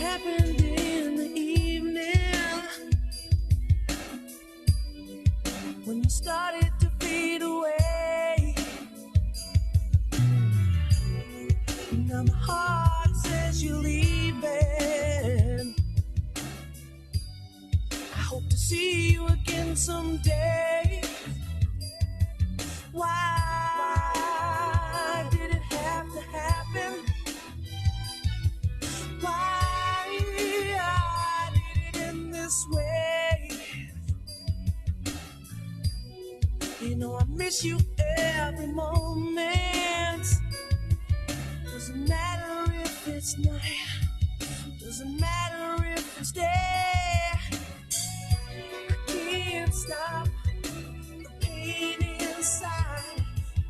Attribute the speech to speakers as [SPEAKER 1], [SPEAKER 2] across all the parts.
[SPEAKER 1] happened in the evening when you started to fade away. Now my heart says you're leaving. I hope to see you again someday. Why did it have to happen? Why did it end this way? You know I miss you every moment. Doesn't matter if it's night, doesn't matter if it's day. I can't stop the pain inside.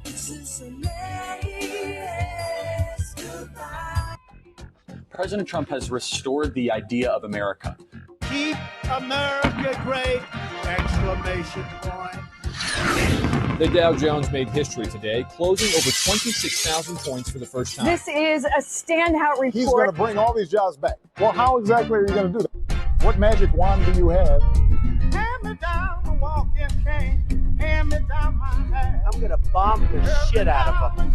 [SPEAKER 1] This is a last goodbye.
[SPEAKER 2] President Trump has restored the idea of America.
[SPEAKER 3] Keep America great! Exclamation point.
[SPEAKER 4] The Dow Jones made history today, closing over 26,000 points for the first time.
[SPEAKER 5] This is a standout report.
[SPEAKER 6] He's going to bring all these jobs back. Well, how exactly are you going to do that? What magic wand do you have?
[SPEAKER 3] Hand me down the walking cane. Hand me down my hat.
[SPEAKER 7] I'm going to bomb the shit out of them.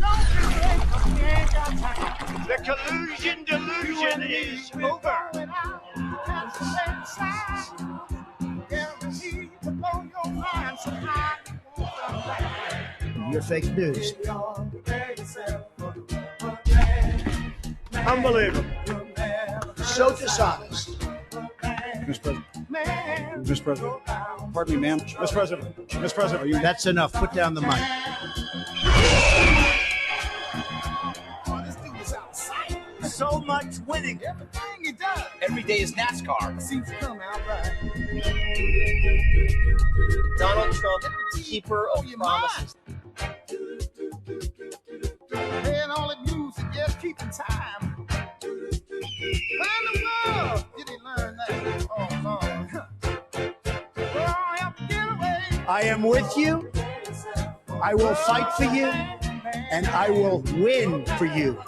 [SPEAKER 3] The collusion delusion is over.
[SPEAKER 7] You're fake news.
[SPEAKER 3] Unbelievable.
[SPEAKER 7] So dishonest.
[SPEAKER 6] Mr. President. Mr. President. Pardon me, ma'am. Mr. President. Mr. President, are you...
[SPEAKER 7] That's enough. Put down the mic.
[SPEAKER 3] So much winning. Everything he does.
[SPEAKER 2] Every day is NASCAR.
[SPEAKER 3] Seems to come out right.
[SPEAKER 7] Donald Trump, keeper of promises.
[SPEAKER 3] Playing all the music, just keeping time. How in the world did he learn that? Oh, Lord. Well, I have to get away.
[SPEAKER 7] I am with you. I will fight for you. And I will win for you.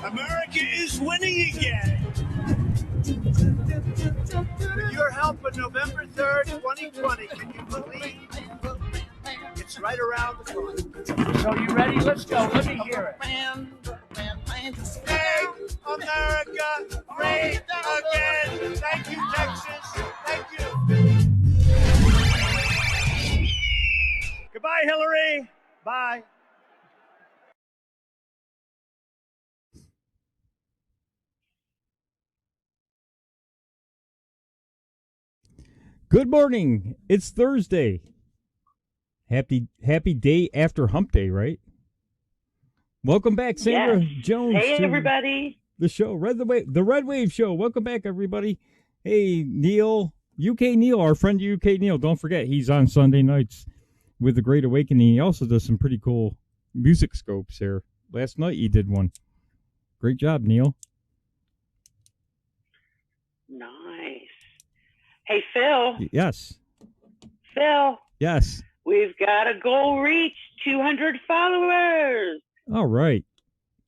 [SPEAKER 3] America is winning again. With your help on November 3rd, 2020, can you believe? It's right around the corner. So you ready? Let's go. Let me hear it. Make America great again. Thank you, Texas. Thank you. Goodbye, Hillary. Bye.
[SPEAKER 8] Good morning. It's Thursday. Happy day after hump day, right? Welcome back, Sandra Jones.
[SPEAKER 9] Hey, everybody.
[SPEAKER 8] The show, the Redwave show. Welcome back, everybody. Hey, Neil, UK Neil, our friend UK Neil. Don't forget, he's on Sunday nights with The Great Awakening. He also does some pretty cool music scopes here. Last night he did one. Great job, Neil.
[SPEAKER 9] Nice. Hey, Phil.
[SPEAKER 8] Yes.
[SPEAKER 9] Phil.
[SPEAKER 8] Yes.
[SPEAKER 9] We've got a goal reached, 200 followers.
[SPEAKER 8] All right.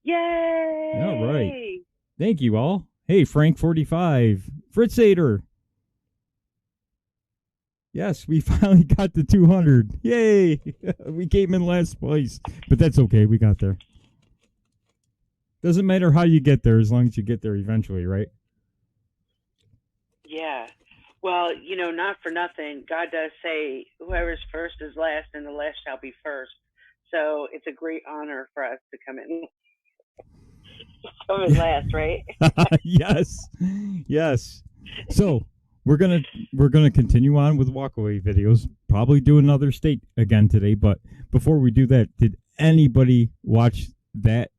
[SPEAKER 9] Yay.
[SPEAKER 8] All right. Thank you all. Hey, Frank45. Fritz Ader. Yes, we finally got to 200. Yay. We came in last place, but that's okay. We got there. Doesn't matter how you get there as long as you get there eventually, right?
[SPEAKER 9] Yeah. Well, you know, not for nothing, God does say whoever's first is last and the last shall be first. So it's a great honor for us to come in. Come in last, right?
[SPEAKER 8] Yes. Yes. So we're gonna continue on with Walkaway videos. Probably do another state again today, but before we do that, did anybody watch that?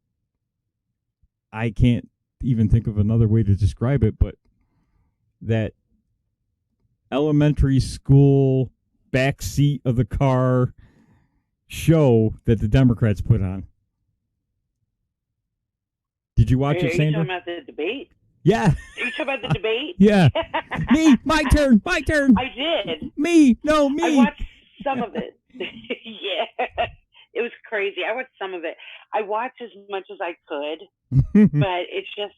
[SPEAKER 8] I can't even think of another way to describe it, but that elementary school back seat of the car show that the Democrats put on. Did you watch it, Sandra?
[SPEAKER 9] Are you talking about the debate?
[SPEAKER 8] Yeah.
[SPEAKER 9] Are you talking about the debate?
[SPEAKER 8] Yeah. Me, my turn.
[SPEAKER 9] I did.
[SPEAKER 8] Me, no, me.
[SPEAKER 9] I watched some of it. Yeah, it was crazy. I watched some of it. I watched as much as I could, but it's just,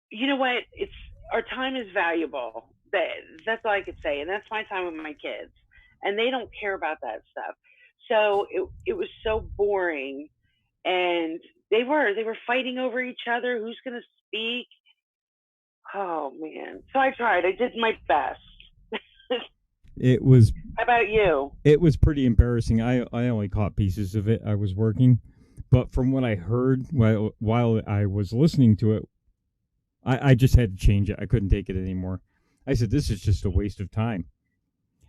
[SPEAKER 9] you know what? It's our time is valuable. That's all I could say, and that's my time with my kids, and they don't care about that stuff. So it was so boring, and they were fighting over each other. Who's going to speak? Oh man! So I tried. I did my best.
[SPEAKER 8] It was.
[SPEAKER 9] How about you?
[SPEAKER 8] It was pretty embarrassing. I only caught pieces of it. I was working, but from what I heard while I was listening to it, I just had to change it. I couldn't take it anymore. I said, this is just a waste of time.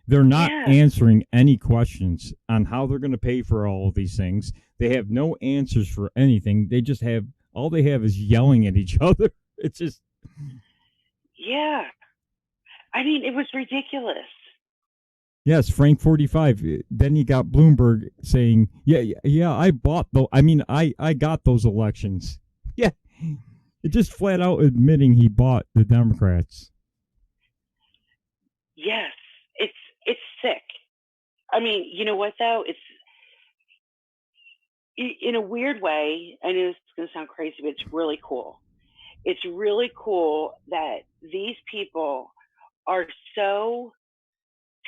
[SPEAKER 8] They're not answering any questions on how they're going to pay for all of these things. They have no answers for anything. They just have, all they have is yelling at each other. It's just.
[SPEAKER 9] Yeah. I mean, it was ridiculous.
[SPEAKER 8] Yes, Frank 45. Then you got Bloomberg saying, yeah, I bought those. I mean, I got those elections. Yeah. It just flat out admitting he bought the Democrats.
[SPEAKER 9] Yes. It's sick. I mean, you know what though? It's in a weird way, I know this is going to sound crazy, but it's really cool. It's really cool that these people are so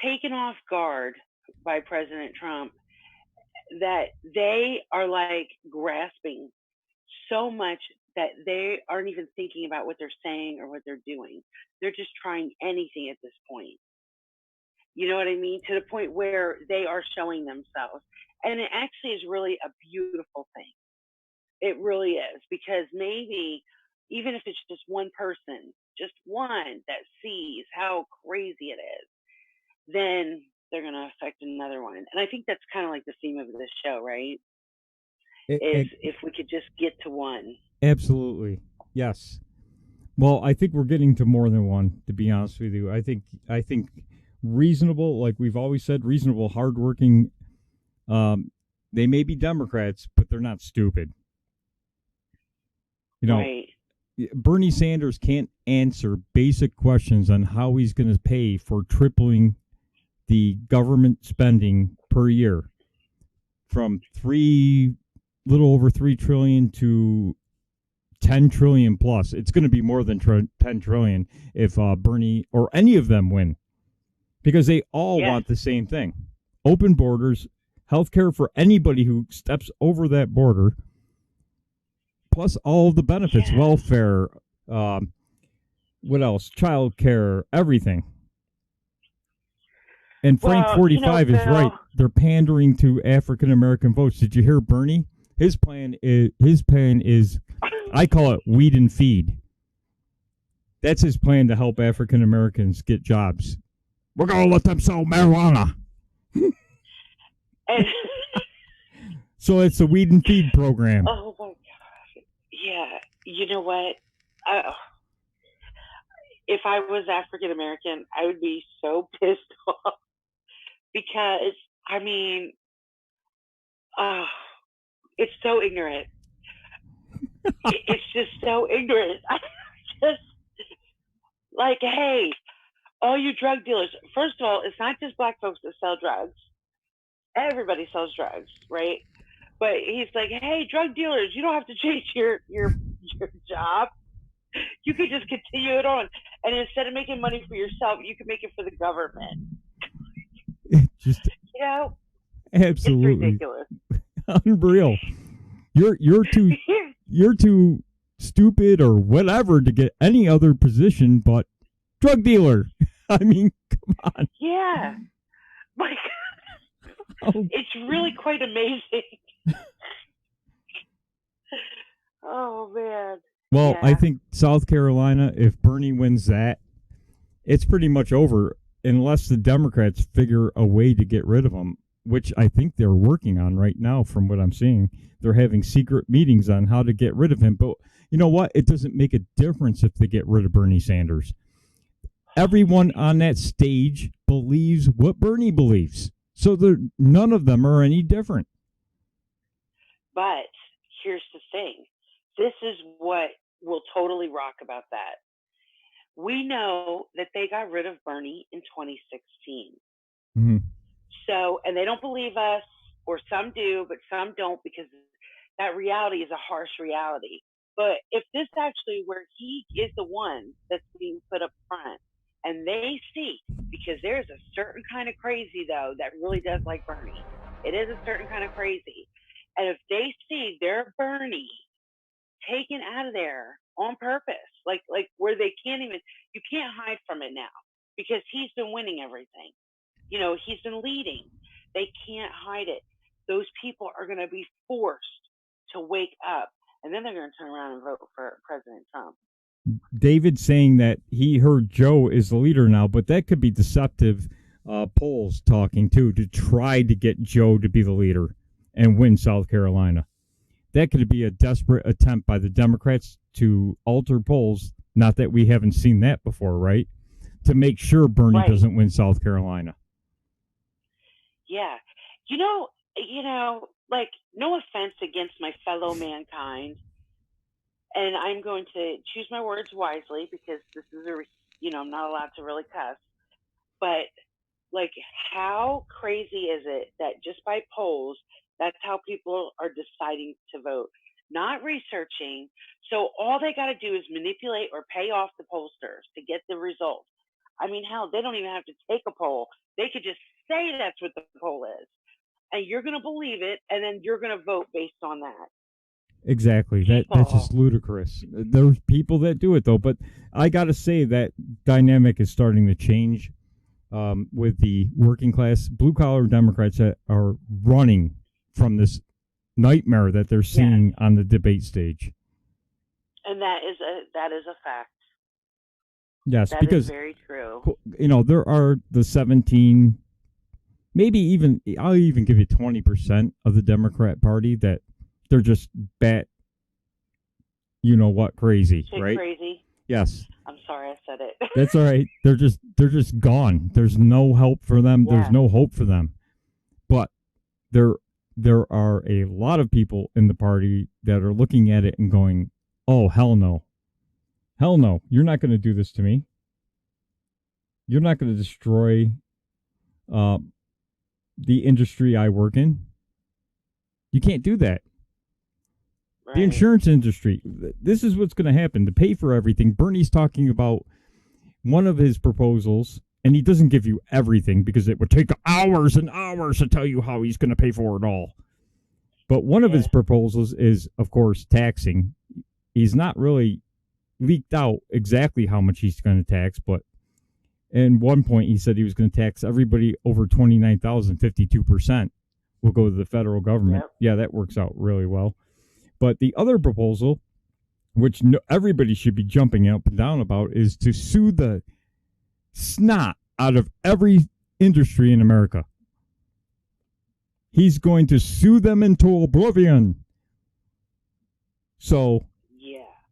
[SPEAKER 9] taken off guard by President Trump that they are like grasping so much that they aren't even thinking about what they're saying or what they're doing. They're just trying anything at this point. You know what I mean? To the point where they are showing themselves. And it actually is really a beautiful thing. It really is, because maybe even if it's just one person, just one that sees how crazy it is, then they're going to affect another one. And I think that's kind of like the theme of this show, right? If we could just get to one.
[SPEAKER 8] Absolutely. Yes. Well, I think we're getting to more than one, to be honest with you. I think reasonable, like we've always said, reasonable, hardworking, they may be Democrats, but they're not stupid. You know,
[SPEAKER 9] right.
[SPEAKER 8] Bernie Sanders can't answer basic questions on how he's going to pay for tripling the government spending per year from little over 3 trillion to 10 trillion plus. It's going to be more than 10 trillion if Bernie or any of them win, because they all want the same thing: open borders, healthcare for anybody who steps over that border, plus all of the benefits, welfare, what else? Child care, everything. And Frank 45 is right. They're pandering to African American votes. Did you hear Bernie? His plan is I call it weed and feed. That's his plan to help African Americans get jobs. We're going to let them sell marijuana. So it's a weed and feed program.
[SPEAKER 9] Oh my God. Yeah. You know what? If I was African American, I would be so pissed off, because, I mean, it's so ignorant. It's just so ignorant. I just, like, hey, all you drug dealers, first of all, it's not just black folks that sell drugs. Everybody sells drugs, right? But he's like, hey, drug dealers, you don't have to change your job. You could just continue it on. And instead of making money for yourself, you can make it for the government.
[SPEAKER 8] Just,
[SPEAKER 9] you know?
[SPEAKER 8] Absolutely.
[SPEAKER 9] It's ridiculous.
[SPEAKER 8] Unreal. You're too stupid or whatever to get any other position but drug dealer. I mean, come on.
[SPEAKER 9] Yeah. My God. It's really quite amazing. Oh, man.
[SPEAKER 8] Well, I think South Carolina, if Bernie wins that, it's pretty much over, unless the Democrats figure a way to get rid of him, which I think they're working on right now from what I'm seeing. They're having secret meetings on how to get rid of him. But you know what? It doesn't make a difference if they get rid of Bernie Sanders. Everyone on that stage believes what Bernie believes. So none of them are any different.
[SPEAKER 9] But here's the thing. This is what will totally rock about that. we know that they got rid of Bernie in 2016.
[SPEAKER 8] Mm-hmm.
[SPEAKER 9] So, and they don't believe us, or some do, but some don't, because that reality is a harsh reality. But if this actually where he is the one that's being put up front, and they see, because there's a certain kind of crazy, though, that really does like Bernie. It is a certain kind of crazy. And if they see their Bernie taken out of there on purpose, like where they can't even, you can't hide from it now, because he's been winning everything. You know, he's been leading. They can't hide it. Those people are going to be forced to wake up, and then they're going to turn around and vote for President Trump.
[SPEAKER 8] David saying that he heard Joe is the leader now, but that could be deceptive polls talking too, to try to get Joe to be the leader and win South Carolina. That could be a desperate attempt by the Democrats to alter polls. Not that we haven't seen that before, right? To make sure Bernie doesn't win South Carolina.
[SPEAKER 9] Yeah. You know, like, no offense against my fellow mankind, and I'm going to choose my words wisely, because this is I'm not allowed to really cuss, but like, how crazy is it that just by polls, that's how people are deciding to vote, not researching. So all they got to do is manipulate or pay off the pollsters to get the results. I mean, hell, they don't even have to take a poll. They could just say that's what the poll is, and you're going to believe it, and then you're going to vote based on that.
[SPEAKER 8] Exactly. That's just ludicrous. There's people that do it, though. But I got to say that dynamic is starting to change with the working class, blue-collar Democrats that are running from this nightmare that they're seeing on the debate stage.
[SPEAKER 9] And that is a fact.
[SPEAKER 8] Yes,
[SPEAKER 9] that
[SPEAKER 8] because
[SPEAKER 9] is very true.
[SPEAKER 8] There are the 17, maybe even, I'll even give you 20% of the Democrat Party that they're just crazy, right?
[SPEAKER 9] Crazy.
[SPEAKER 8] Yes.
[SPEAKER 9] I'm sorry I said it.
[SPEAKER 8] That's all right. They're just gone. There's no help for them. Yeah. There's no hope for them. But there are a lot of people in the party that are looking at it and going, "Oh, hell no. Hell no. You're not going to do this to me. You're not going to destroy the industry I work in. You can't do that." Right. The insurance industry, this is what's going to happen to pay for everything. Bernie's talking about one of his proposals, and he doesn't give you everything because it would take hours and hours to tell you how he's going to pay for it all. But one of his proposals is, of course, taxing. He's not really leaked out exactly how much he's going to tax, but at one point he said he was going to tax everybody over 29,000, 52% will go to the federal government. Yep. Yeah, that works out really well. But the other proposal, which everybody should be jumping up and down about, is to sue the snot out of every industry in America. He's going to sue them into oblivion. So,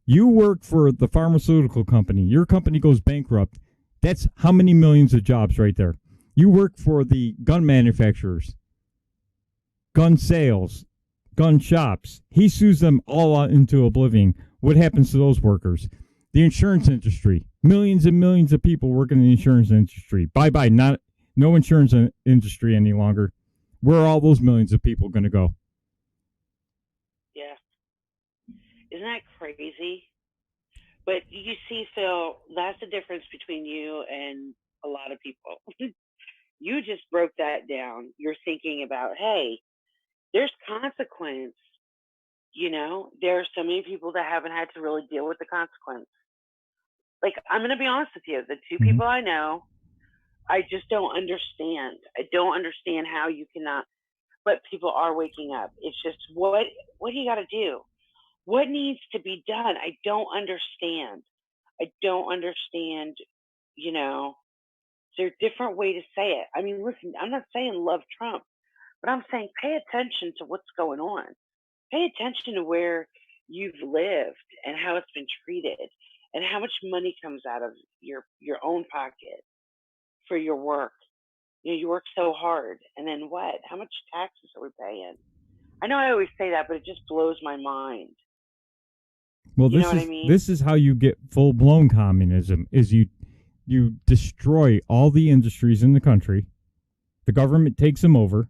[SPEAKER 8] you work for the pharmaceutical company. Your company goes bankrupt. That's how many millions of jobs right there. You work for the gun manufacturers, gun sales, gun shops. He sues them all into oblivion. What happens to those workers? The insurance industry. Millions and millions of people work in the insurance industry. Bye-bye. No insurance industry any longer. Where are all those millions of people going to go?
[SPEAKER 9] Yeah. Isn't that crazy? But you see, Phil, that's the difference between you and a lot of people. You just broke that down. You're thinking about, hey, there's consequence. There are so many people that haven't had to really deal with the consequence. Like, I'm going to be honest with you. The two people I know, I just don't understand. I don't understand how you cannot, but people are waking up. It's just, what do you got to do? What needs to be done? I don't understand. Is there a different way to say it? I mean, listen, I'm not saying love Trump, but I'm saying pay attention to what's going on. Pay attention to where you've lived and how it's been treated and how much money comes out of your own pocket for your work. You work so hard, and then what? How much taxes are we paying? I know I always say that, but it just blows my mind.
[SPEAKER 8] Well,
[SPEAKER 9] You know what I mean?
[SPEAKER 8] This is how you get full blown communism: is you destroy all the industries in the country, the government takes them over,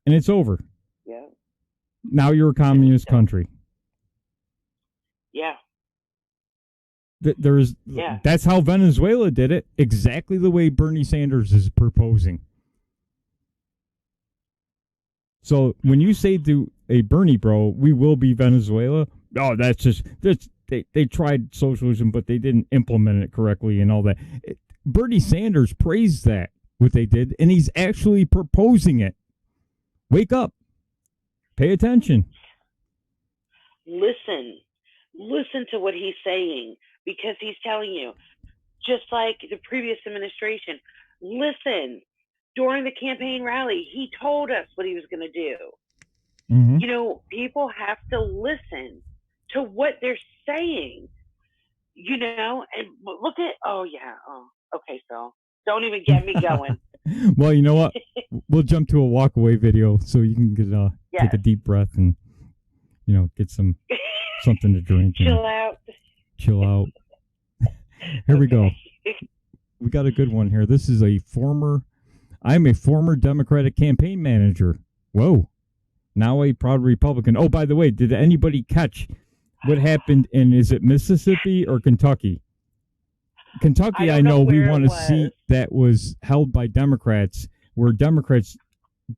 [SPEAKER 8] and it's over.
[SPEAKER 9] Yeah.
[SPEAKER 8] Now you're a communist country.
[SPEAKER 9] Yeah.
[SPEAKER 8] That's how Venezuela did it, exactly the way Bernie Sanders is proposing. So when you say to a Bernie bro, we will be Venezuela, oh, they tried socialism, but they didn't implement it correctly and all that. Bernie Sanders praised that, what they did, and he's actually proposing it. Wake up. Pay attention.
[SPEAKER 9] Listen to what he's saying, because he's telling you, just like the previous administration, listen. During the campaign rally, he told us what he was going to do.
[SPEAKER 8] Mm-hmm.
[SPEAKER 9] You know, people have to listen to what they're saying, you know, and look at, okay, so don't even get me going.
[SPEAKER 8] Well, you know what? We'll jump to a Walkaway video so you can get take a deep breath and, you know, get something to drink. Chill out. Here we go. We got a good one here. This is I'm a former Democratic campaign manager. Whoa. Now a proud Republican. Oh, by the way, did anybody catch what happened is it Mississippi or Kentucky? Kentucky, I know we won a seat that was held by Democrats, where Democrats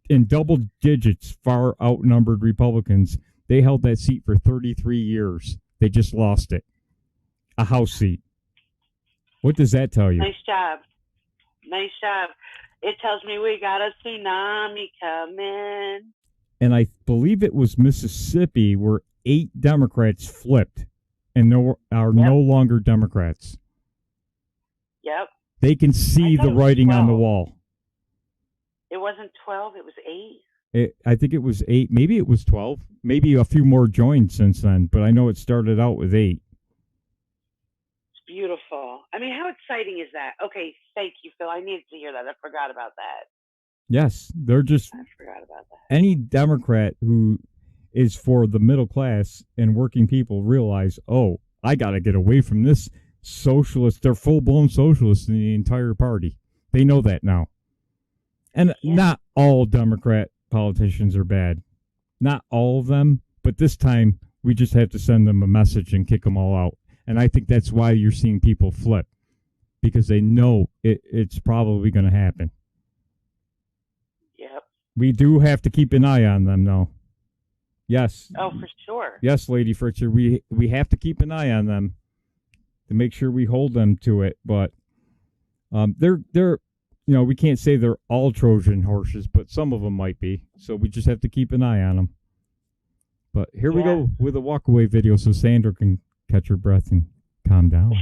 [SPEAKER 8] in double digits far outnumbered Republicans. They held that seat for 33 years. They just lost it. A House seat. What does that tell you?
[SPEAKER 9] Nice job. It tells me we got a tsunami coming.
[SPEAKER 8] And I believe it was Mississippi where 8 Democrats flipped and are no longer Democrats.
[SPEAKER 9] Yep.
[SPEAKER 8] They can see the writing on the wall.
[SPEAKER 9] It wasn't 12, it was 8.
[SPEAKER 8] I think it was 8. Maybe it was 12. Maybe a few more joined since then, but I know it started out with 8.
[SPEAKER 9] It's beautiful. I mean, how exciting is that? Okay, thank you, Phil. I needed to hear that. I forgot about that.
[SPEAKER 8] Yes, I
[SPEAKER 9] forgot about that.
[SPEAKER 8] Any Democrat who is for the middle class and working people realize, oh, I got to get away from this socialist. They're full-blown socialists in the entire party. They know that now. And not all Democrat politicians are bad. Not all of them. But this time, we just have to send them a message and kick them all out. And I think that's why you're seeing people flip. Because they know it's probably going to happen.
[SPEAKER 9] Yep.
[SPEAKER 8] We do have to keep an eye on them, though. Yes.
[SPEAKER 9] Oh, for sure.
[SPEAKER 8] Yes, Lady Fritzer. We have to keep an eye on them to make sure we hold them to it. But they're we can't say they're all Trojan horses, but some of them might be. So we just have to keep an eye on them. But here we go with a Walkaway video so Sandra can catch her breath and calm down.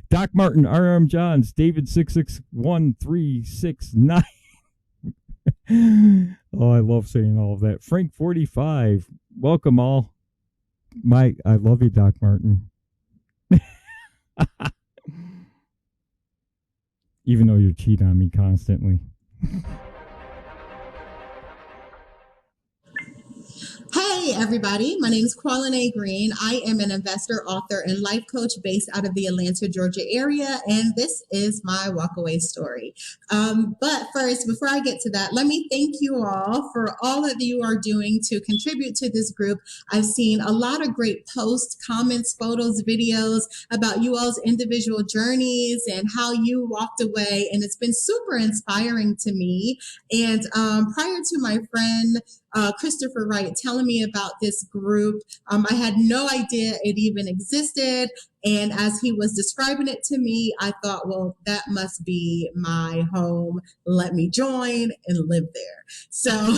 [SPEAKER 8] Doc Martin, R.M. Johns, David 661369. Oh, I love saying all of that. Frank 45. Welcome all. I love you, Doc Martin. Even though you cheat on me constantly.
[SPEAKER 10] Hey everybody, my name is Qualene Green. I am an investor, author, and life coach based out of the Atlanta, Georgia area, and this is my Walkaway story. But first, before I get to that, let me thank you all for all that you are doing to contribute to this group. I've seen a lot of great posts, comments, photos, videos about you all's individual journeys and how you walked away, and it's been super inspiring to me. And prior to my friend Christopher Wright telling me about this group, I had no idea it even existed. And as he was describing it to me, I thought, well, that must be my home. Let me join and live there. So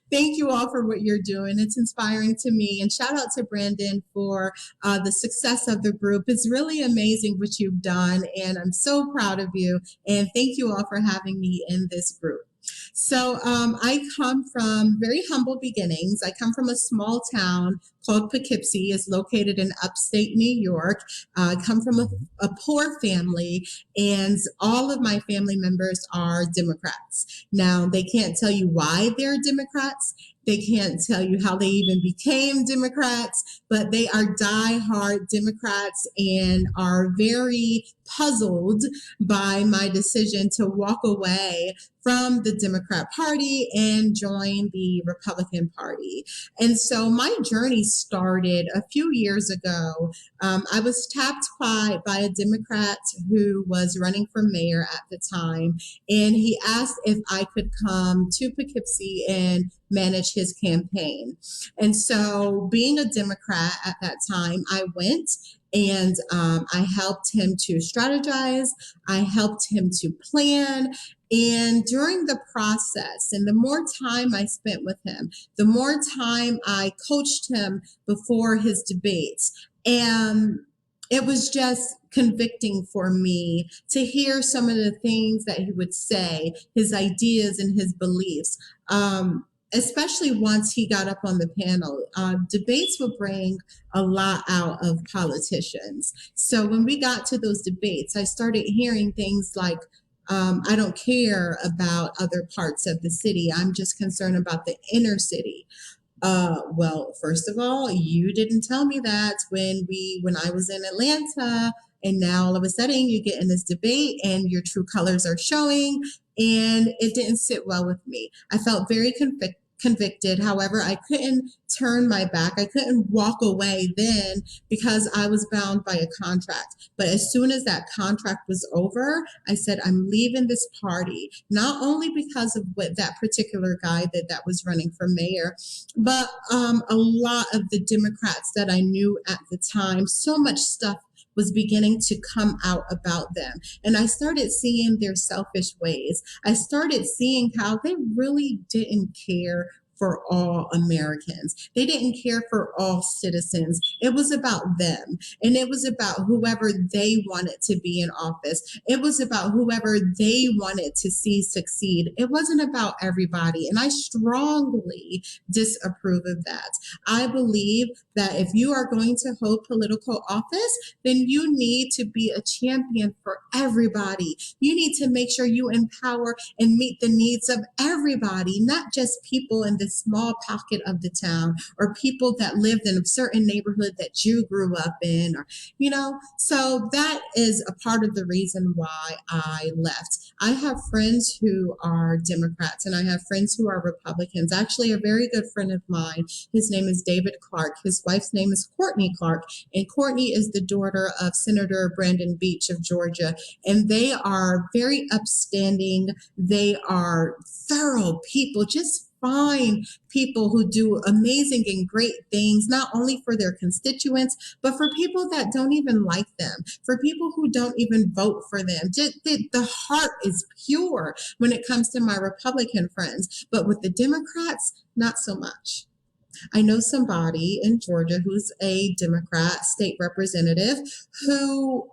[SPEAKER 10] thank you all for what you're doing. It's inspiring to me. And shout out to Brandon for the success of the group. It's really amazing what you've done. And I'm so proud of you. And thank you all for having me in this group. So I come from very humble beginnings. I come from a small town called Poughkeepsie. It's located in upstate New York. I come from a poor family, and all of my family members are Democrats. Now, they can't tell you why they're Democrats. They can't tell you how they even became Democrats, but they are diehard Democrats and are very puzzled by my decision to walk away from the Democrat Party and join the Republican Party. And so my journey started a few years ago. I was tapped by a Democrat who was running for mayor at the time, and he asked if I could come to Poughkeepsie and manage his campaign. And so being a Democrat at that time, I went and I helped him to strategize. I helped him to plan. And during the process, and the more time I spent with him, the more time I coached him before his debates. And it was just convicting for me to hear some of the things that he would say, his ideas and his beliefs. Especially once he got up on the panel. Debates will bring a lot out of politicians. So when we got to those debates, I started hearing things like, I don't care about other parts of the city. I'm just concerned about the inner city. Well, first of all, you didn't tell me that when I was in Atlanta, and now all of a sudden you get in this debate and your true colors are showing, and it didn't sit well with me. I felt very convicted. However, I couldn't turn my back. I couldn't walk away then because I was bound by a contract. But as soon as that contract was over, I said, I'm leaving this party, not only because of what that particular guy that was running for mayor, but a lot of the Democrats that I knew at the time. So much stuff was beginning to come out about them. And I started seeing their selfish ways. I started seeing how they really didn't care for all Americans. They didn't care for all citizens. It was about them. And it was about whoever they wanted to be in office. It was about whoever they wanted to see succeed. It wasn't about everybody. And I strongly disapprove of that. I believe that if you are going to hold political office, then you need to be a champion for everybody. You need to make sure you empower and meet the needs of everybody, not just people in the small pocket of the town or people that lived in a certain neighborhood that you grew up in, or, so that is a part of the reason why I left. I have friends who are Democrats and I have friends who are Republicans. Actually, a very good friend of mine, his name is David Clark. His wife's name is Courtney Clark, and Courtney is the daughter of Senator Brandon Beach of Georgia, and they are very upstanding. They are thorough people, just fine people who do amazing and great things, not only for their constituents, but for people that don't even like them, for people who don't even vote for them. Just the heart is pure when it comes to my Republican friends, but with the Democrats, not so much. I know somebody in Georgia who's a Democrat state representative who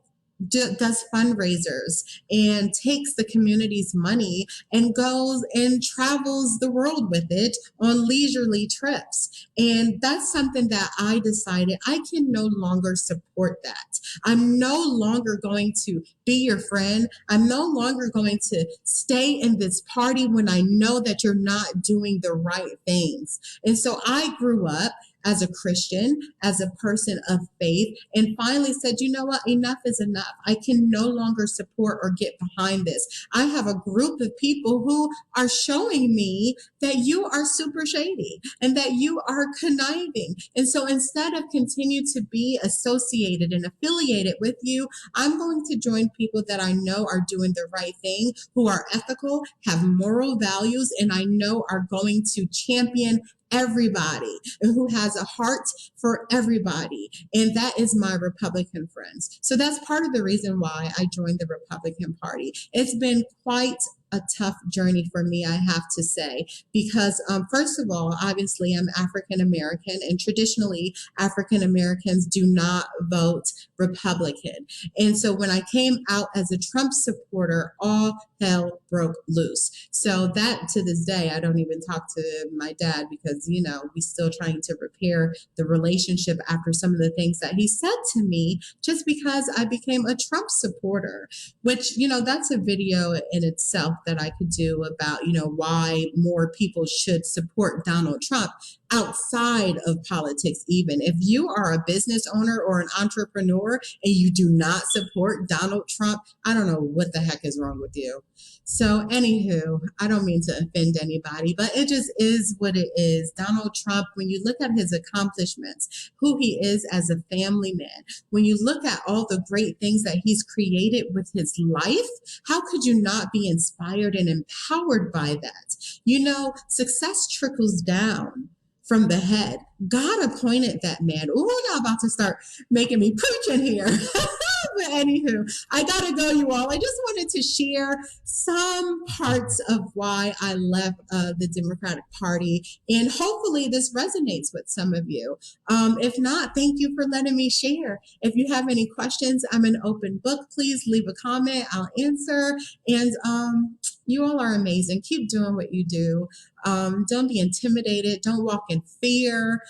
[SPEAKER 10] does fundraisers and takes the community's money and goes and travels the world with it on leisurely trips. And that's something that I decided I can no longer support that. I'm no longer going to be your friend. I'm no longer going to stay in this party when I know that you're not doing the right things. And so I grew up as a Christian, as a person of faith, and finally said, you know what, enough is enough. I can no longer support or get behind this. I have a group of people who are showing me that you are super shady and that you are conniving. And so instead of continue to be associated and affiliated with you, I'm going to join people that I know are doing the right thing, who are ethical, have moral values, and I know are going to champion everybody and who has a heart for everybody. And that is my Republican friends. So that's part of the reason why I joined the Republican Party. It's been quite a tough journey for me, I have to say, because first of all, obviously I'm African American, and traditionally African Americans do not vote Republican. And so when I came out as a Trump supporter, all hell broke loose. So that to this day, I don't even talk to my dad because, we're still trying to repair the relationship after some of the things that he said to me just because I became a Trump supporter, which, that's a video in itself that I could do about, why more people should support Donald Trump outside of politics. Even if you are a business owner or an entrepreneur and you do not support Donald Trump, I don't know what the heck is wrong with you. So anywho, I don't mean to offend anybody, but it just is what it is. Donald Trump, when you look at his accomplishments, who he is as a family man, when you look at all the great things that he's created with his life, how could you not be inspired and empowered by that? Success trickles down from the head. God appointed that man. Ooh, y'all about to start making me preach in here. But anywho, I gotta go, you all. I just wanted to share some parts of why I left the Democratic Party, and hopefully this resonates with some of you. If not, thank you for letting me share. If you have any questions, I'm an open book. Please leave a comment. I'll answer. And you all are amazing. Keep doing what you do. Don't be intimidated. Don't walk in fear.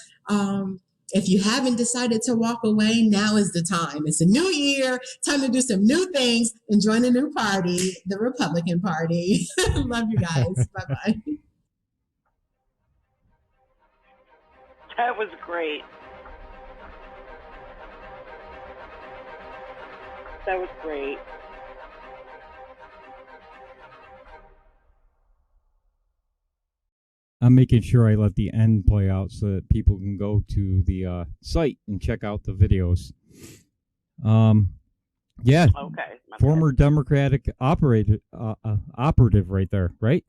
[SPEAKER 10] If you haven't decided to walk away, now is the time. It's a new year, time to do some new things and join a new party, the Republican Party. Love you guys. Bye-bye.
[SPEAKER 9] That was great. That was great.
[SPEAKER 8] I'm making sure I let the end play out so that people can go to the site and check out the videos. Yeah.
[SPEAKER 9] Okay.
[SPEAKER 8] Former Democratic operative right there, right?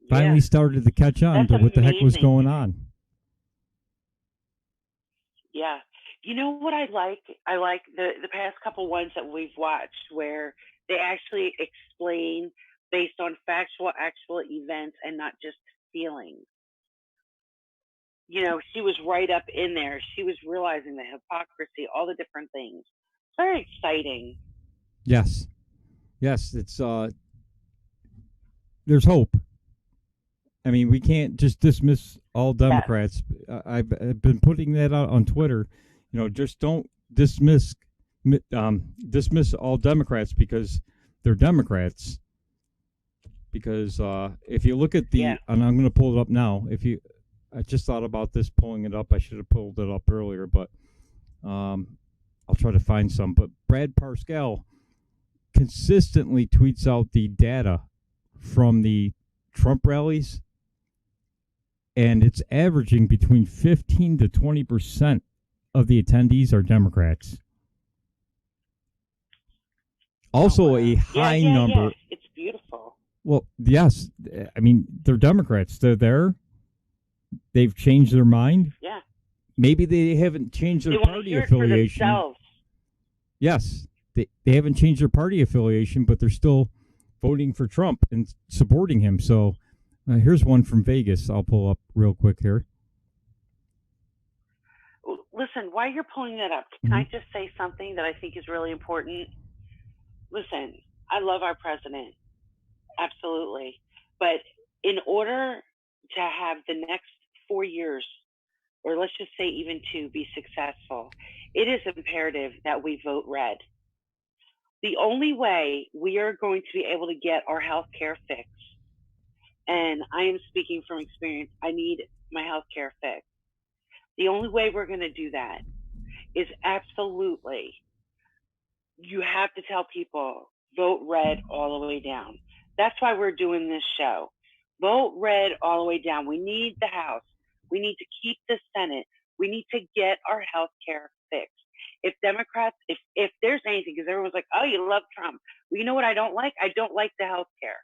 [SPEAKER 8] Finally started to catch on to what the heck was going on.
[SPEAKER 9] Yeah. You know what I like? I like the past couple ones that we've watched where they actually explain based on actual events and not just feelings. She was right up in there. She was realizing the hypocrisy, all the different things. Very exciting.
[SPEAKER 8] Yes, it's there's hope. I mean, we can't just dismiss all Democrats. Yes. I've been putting that out on Twitter. Just don't dismiss all Democrats because they're Democrats. Because if you look at and I'm going to pull it up now. I just thought about this, pulling it up. I should have pulled it up earlier, but I'll try to find some. But Brad Parscale consistently tweets out the data from the Trump rallies, and it's averaging between 15 to 20% of the attendees are Democrats. Also, a high number.
[SPEAKER 9] Yes. It's beautiful.
[SPEAKER 8] Well, yes. I mean, they're Democrats. They're there. They've changed their mind.
[SPEAKER 9] Yeah.
[SPEAKER 8] Maybe they haven't changed their party affiliation. Yes. They haven't changed their party affiliation, but they're still voting for Trump and supporting him. So here's one from Vegas. I'll pull up real quick here.
[SPEAKER 9] Listen, while you're pulling that up, can I just say something that I think is really important? Listen, I love our president. Absolutely. But in order to have the next 4 years, or let's just say even 2, be successful, it is imperative that we vote red. The only way we are going to be able to get our health care fixed, and I am speaking from experience, I need my health care fixed. The only way we're going to do that is absolutely, you have to tell people, vote red all the way down. That's why we're doing this show. Vote red all the way down. We need the House. We need to keep the Senate. We need to get our health care fixed. If Democrats, if there's anything, because everyone's like, oh, you love Trump. Well, you know what I don't like? I don't like the health care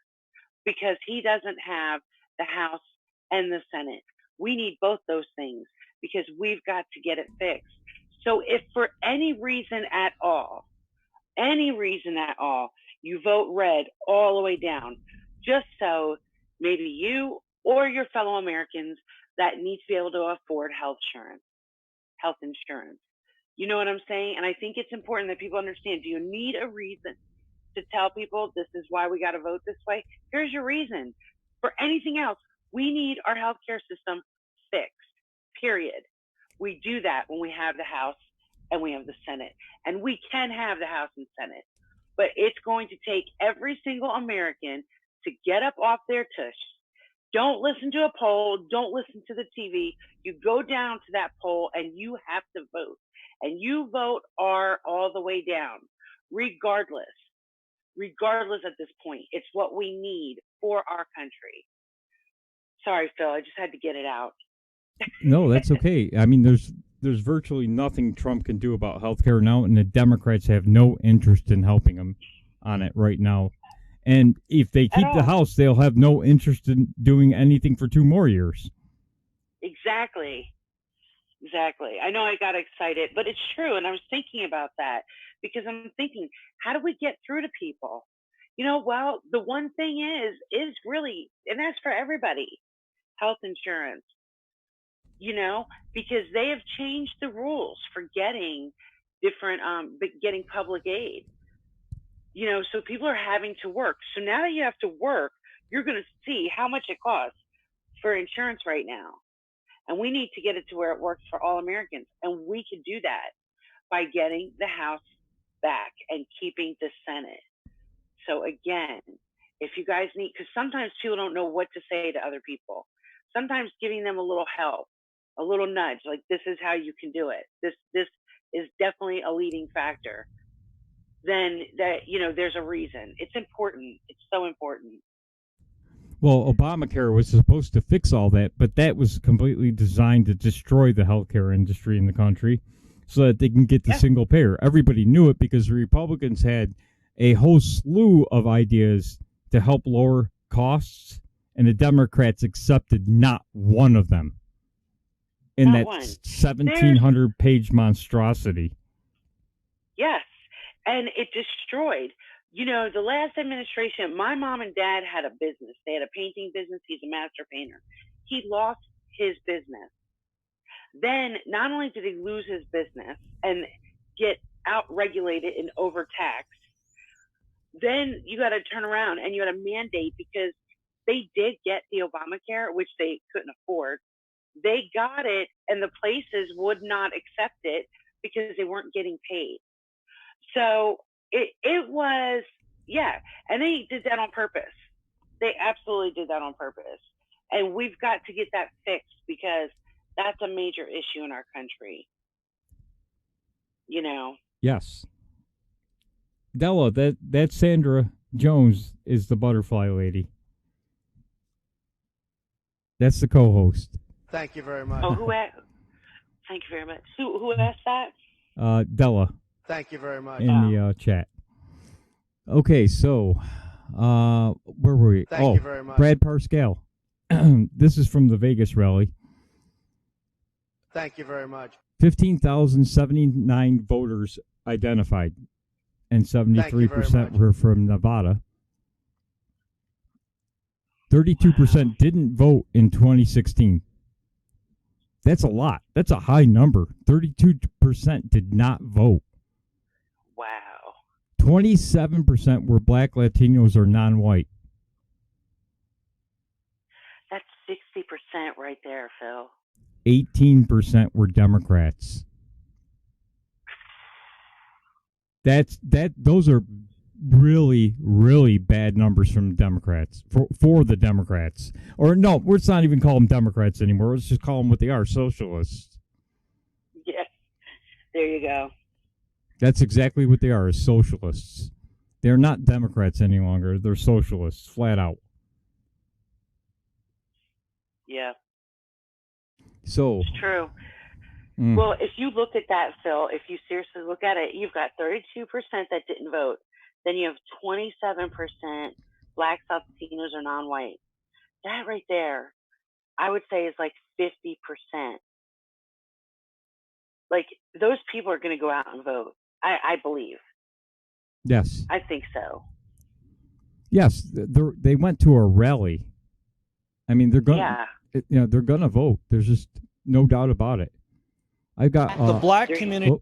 [SPEAKER 9] because he doesn't have the House and the Senate. We need both those things because we've got to get it fixed. So if for any reason at all, you vote red all the way down, just so maybe you or your fellow Americans that need to be able to afford health insurance. You know what I'm saying? And I think it's important that people understand, do you need a reason to tell people this is why we got to vote this way? Here's your reason. For anything else, we need our healthcare system fixed, period. We do that when we have the House and we have the Senate. And we can have the House and Senate. but it's going to take every single American to get up off their tush. Don't listen to a poll. Don't listen to the TV. You go down to that poll and you have to vote. And you vote R all the way down, regardless. Regardless at this point. It's what we need for our country. Sorry, Phil. I just had to get it out.
[SPEAKER 8] No, that's okay. I mean, there's virtually nothing Trump can do about healthcare now, and the Democrats have no interest in helping him on it right now. And if they keep the House, they'll have no interest in doing anything for 2 more years.
[SPEAKER 9] Exactly. I know I got excited, but it's true. And I was thinking about that because I'm thinking, how do we get through to people? Well, the one thing is really, and that's for everybody, health insurance, because they have changed the rules for getting different, getting public aid. So people are having to work. So now that you have to work, you're going to see how much it costs for insurance right now. And we need to get it to where it works for all Americans. And we can do that by getting the House back and keeping the Senate. So again, if you guys need, because sometimes people don't know what to say to other people. Sometimes giving them a little help, a little nudge, like this is how you can do it. This is definitely a leading factor. Then that, there's a reason. It's important. It's so important.
[SPEAKER 8] Well, Obamacare was supposed to fix all that, but that was completely designed to destroy the healthcare industry in the country so that they can get the single payer. Everybody knew it because the Republicans had a whole slew of ideas to help lower costs, and the Democrats accepted not one of them in that 1,700-page monstrosity.
[SPEAKER 9] Yes. And it destroyed, the last administration, my mom and dad had a business. They had a painting business. He's a master painter. He lost his business. Then not only did he lose his business and get out-regulated and overtaxed, then you got to turn around and you got to mandate, because they did get the Obamacare, which they couldn't afford. They got it, and the places would not accept it because they weren't getting paid. So it was, and they did that on purpose. They absolutely did that on purpose. And we've got to get that fixed because that's a major issue in our country.
[SPEAKER 8] Yes. Della, that Sandra Jones is the butterfly lady. That's the co-host.
[SPEAKER 3] Thank you very much.
[SPEAKER 9] Oh, thank you very much. Who asked that?
[SPEAKER 8] Della.
[SPEAKER 3] Thank you very much.
[SPEAKER 8] In the chat. Okay, so where were we?
[SPEAKER 3] Thank you very much.
[SPEAKER 8] Brad Parscale. This is from the Vegas rally.
[SPEAKER 3] Thank you very much.
[SPEAKER 8] 15,079 voters identified, and 73% were from Nevada. 32% didn't vote in 2016. That's a lot. That's a high number. 32% did not vote.
[SPEAKER 9] Wow.
[SPEAKER 8] 27% were Black, Latinos, or non-white.
[SPEAKER 9] That's 60% right there, Phil.
[SPEAKER 8] 18% were Democrats. Those are really, really bad numbers from Democrats for the Democrats. Or no, let's not even call them Democrats anymore. Let's just call them what they are: socialists.
[SPEAKER 9] Yes, there you go.
[SPEAKER 8] That's exactly what they are: is socialists. They're not Democrats any longer. They're socialists, flat out.
[SPEAKER 9] Yeah.
[SPEAKER 8] So
[SPEAKER 9] it's true. Well, if you look at that, Phil, if you seriously look at it, you've got 32% that didn't vote. Then you have 27% Blacks, Latinos, or non-white. That right there, I would say, is like 50%. Like, those people are going to go out and vote. I believe.
[SPEAKER 8] Yes.
[SPEAKER 9] I think so.
[SPEAKER 8] Yes, they went to a rally. I mean, they're going. Yeah. They're going to vote. There's just no doubt about it. I've got
[SPEAKER 11] the black community.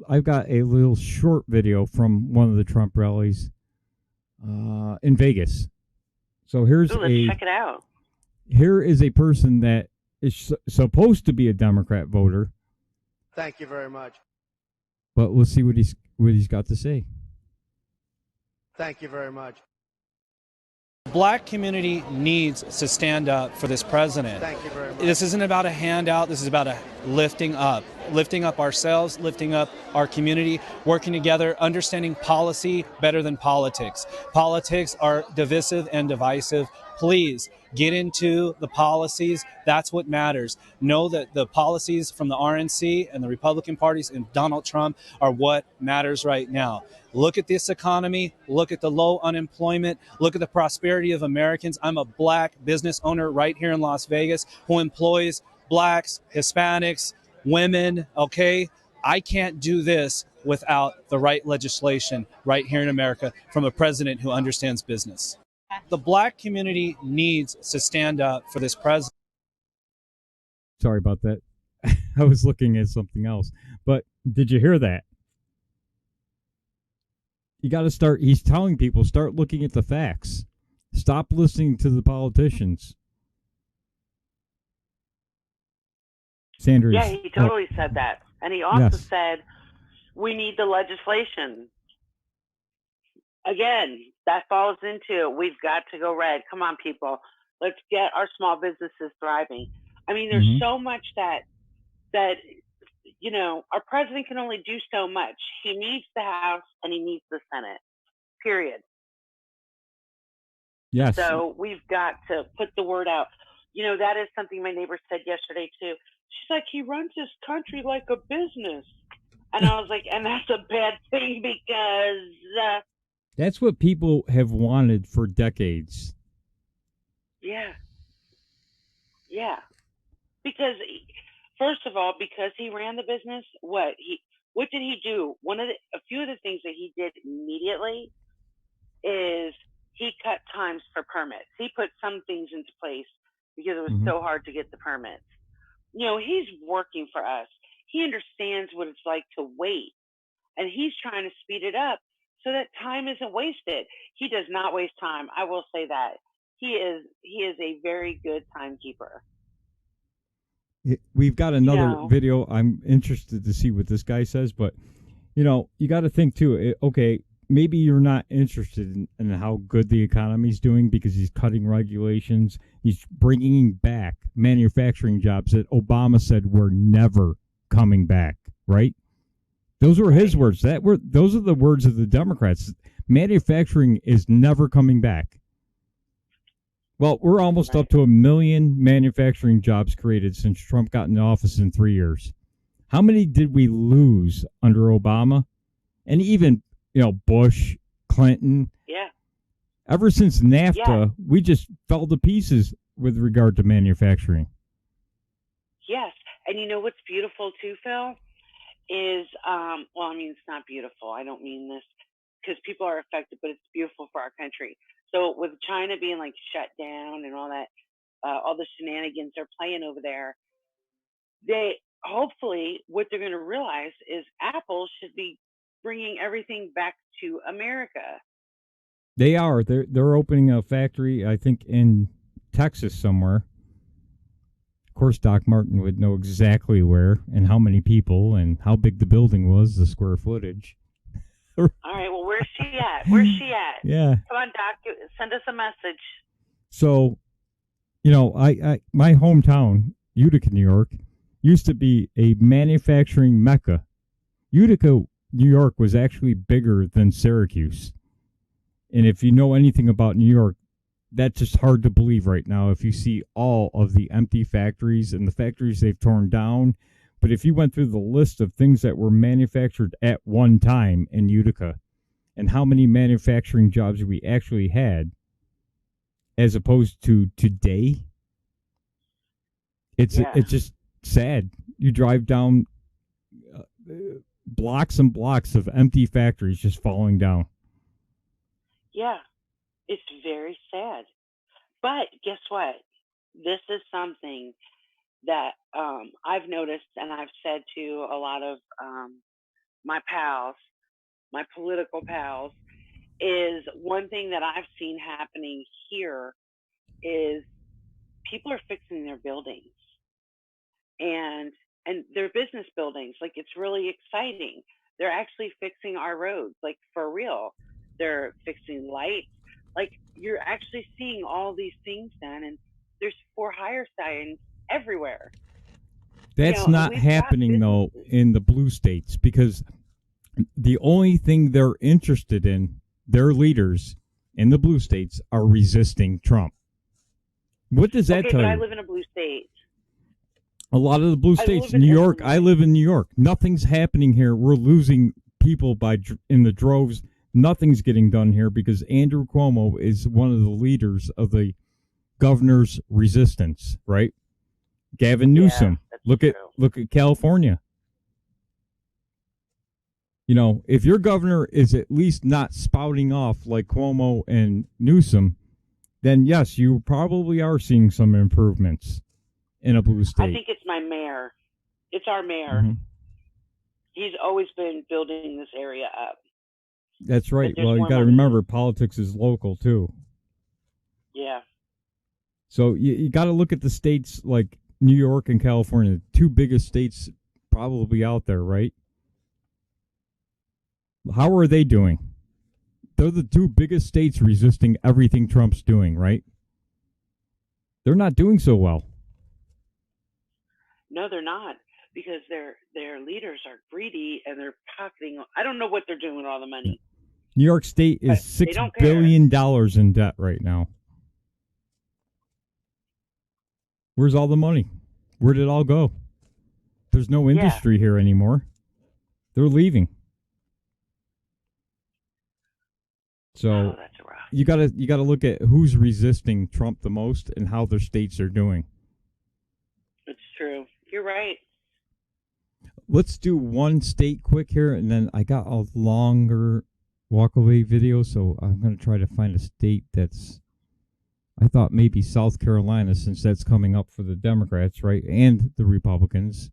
[SPEAKER 8] I've got a little short video from one of the Trump rallies in Vegas. So here's
[SPEAKER 9] let's check it out.
[SPEAKER 8] Here is a person that is supposed to be a Democrat voter.
[SPEAKER 3] Thank you very much.
[SPEAKER 8] But we'll see what he's got to say.
[SPEAKER 3] Thank you very much.
[SPEAKER 11] Black community needs to stand up for this president.
[SPEAKER 3] Thank you very much.
[SPEAKER 11] This isn't about a handout. This is about a lifting up ourselves, lifting up our community, working together, understanding policy better than politics. Politics are divisive and divisive. Please get into the policies. That's what matters. Know that the policies from the RNC and the Republican parties and Donald Trump are what matters right now. Look at this economy. Look at the low unemployment. Look at the prosperity of Americans. I'm a black business owner right here in Las Vegas who employs blacks, Hispanics, women, okay? I can't do this without the right legislation right here in America from a president who understands business. The black community needs to stand up for this president.
[SPEAKER 8] Sorry about that. I was looking at something else. But did you hear that? You got to start, he's telling people, start looking at the facts. Stop listening to the politicians. Sandra.
[SPEAKER 9] Yeah, he totally said that. And he also
[SPEAKER 8] Yes.
[SPEAKER 9] said, we need the legislation. Again, that falls into, we've got to go red. Come on, people. Let's get our small businesses thriving. I mean, there's so much that, you know, our president can only do so much. He needs the House and he needs the Senate, period.
[SPEAKER 8] Yes.
[SPEAKER 9] So we've got to put the word out. You know, that is something my neighbor said yesterday, too. She's like, he runs his country like a business. And I was like, and that's a bad thing because...
[SPEAKER 8] That's what people have wanted for decades.
[SPEAKER 9] Yeah. Because, first of all, because he ran the business, what did he do? A few of the things that he did immediately is he cut times for permits. He put some things into place because it was so hard to get the permits. You know, he's working for us. He understands what it's like to wait, and he's trying to speed it up so that time isn't wasted. He does not waste time. I will say that. He is a very good timekeeper.
[SPEAKER 8] We've got another video. I'm interested to see what this guy says, but you know, you got to think too. Okay, maybe you're not interested in how good the economy's doing because he's cutting regulations. He's bringing back manufacturing jobs that Obama said were never coming back. Right? Those were his words. Those are the words of the Democrats. Manufacturing is never coming back. Well, we're almost up to 1 million manufacturing jobs created since Trump got into office in 3 years. How many did we lose under Obama? And even, you know, Bush, Clinton.
[SPEAKER 9] Yeah.
[SPEAKER 8] Ever since NAFTA, we just fell to pieces with regard to manufacturing.
[SPEAKER 9] Yes. And you know what's beautiful too, Phil, is, well, I mean, it's not beautiful. I don't mean this because people are affected, but it's beautiful for our country. So with China being like shut down and all that, all the shenanigans they're playing over there, they hopefully what they're going to realize is Apple should be bringing everything back to America.
[SPEAKER 8] They are. They're opening a factory, I think, in Texas somewhere. Of course, Doc Martin would know exactly where and how many people and how big the building was, the square footage.
[SPEAKER 9] All right. Well, where's she at?
[SPEAKER 8] Yeah.
[SPEAKER 9] Come on, Doc. Send us a message.
[SPEAKER 8] So, you know, I my hometown, Utica, New York, used to be a manufacturing mecca. Utica, New York was actually bigger than Syracuse. And if you know anything about New York, that's just hard to believe right now if you see all of the empty factories and the factories they've torn down. But if you went through the list of things that were manufactured at one time in Utica and how many manufacturing jobs we actually had as opposed to today, it's just sad. You drive down blocks and blocks of empty factories just falling down.
[SPEAKER 9] Yeah, it's very sad. But guess what? This is something that I've noticed, and I've said to a lot of my pals, my political pals, is one thing that I've seen happening here is people are fixing their buildings and their business buildings. Like, it's really exciting. They're actually fixing our roads, like, for real. They're fixing lights. Like, you're actually seeing all these things done, and there's for hire signs everywhere.
[SPEAKER 8] That's not happening, though, in the blue states, because the only thing they're interested in, their leaders in the blue states, are resisting Trump. What does that tell you?
[SPEAKER 9] I live in a blue state.
[SPEAKER 8] A lot of the blue states, New York, I live in New York. Nothing's happening here. We're losing people in the droves. Nothing's getting done here because Andrew Cuomo is one of the leaders of the governor's resistance, right? Gavin Newsom. Look at California. You know, if your governor is at least not spouting off like Cuomo and Newsom, then yes, you probably are seeing some improvements in a blue state.
[SPEAKER 9] I think it's my mayor. It's our mayor.
[SPEAKER 8] Mm-hmm.
[SPEAKER 9] He's always been building this area up.
[SPEAKER 8] That's right. Well, you got to remember, politics is local too.
[SPEAKER 9] Yeah.
[SPEAKER 8] So you got to look at the states like New York and California, two biggest states probably out there, right? How are they doing? They're the two biggest states resisting everything Trump's doing, right? They're not doing so well.
[SPEAKER 9] No, they're not, because their leaders are greedy and they're pocketing. I don't know what they're doing with all the money.
[SPEAKER 8] New York State is $6 billion in debt right now. Where's all the money? Where did it all go? There's no industry here anymore. They're leaving. So you gotta look at who's resisting Trump the most and how their states are doing.
[SPEAKER 9] It's true. You're right.
[SPEAKER 8] Let's do one state quick here, and then I got a longer Walkaway video, so I'm going to try to find a state that's, I thought maybe South Carolina, since that's coming up for the Democrats, right, and the Republicans.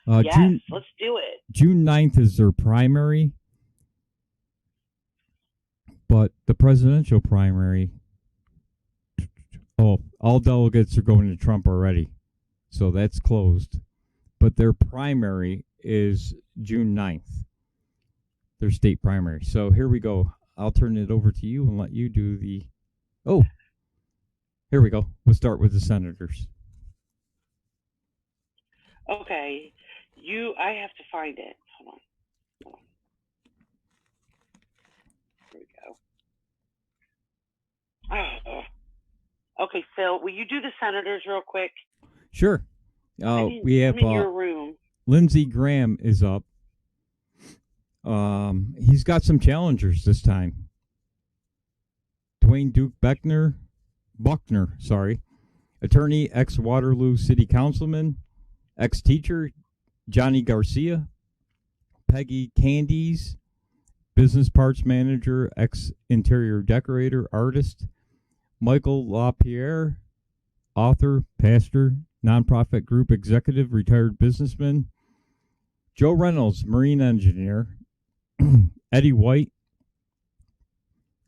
[SPEAKER 9] Yes, let's do it.
[SPEAKER 8] June 9th is their primary, but the presidential primary, all delegates are going to Trump already, so that's closed. But their primary is June 9th, their state primary. So here we go. I'll turn it over to you and let you do the... Oh, here we go. We'll start with the senators.
[SPEAKER 9] Okay. I have to find it. Hold on. Here we go. Okay, Phil, will you do the senators real quick?
[SPEAKER 8] Sure. We have
[SPEAKER 9] I'm in your room.
[SPEAKER 8] Lindsey Graham is up. He's got some challengers this time. Dwayne Duke Buckner, attorney, ex-Waterloo city councilman, ex-teacher, Johnny Garcia, Peggy Candies, business parts manager, ex-interior decorator, artist, Michael LaPierre, author, pastor, nonprofit group executive, retired businessman, Joe Reynolds, marine engineer, Eddie White,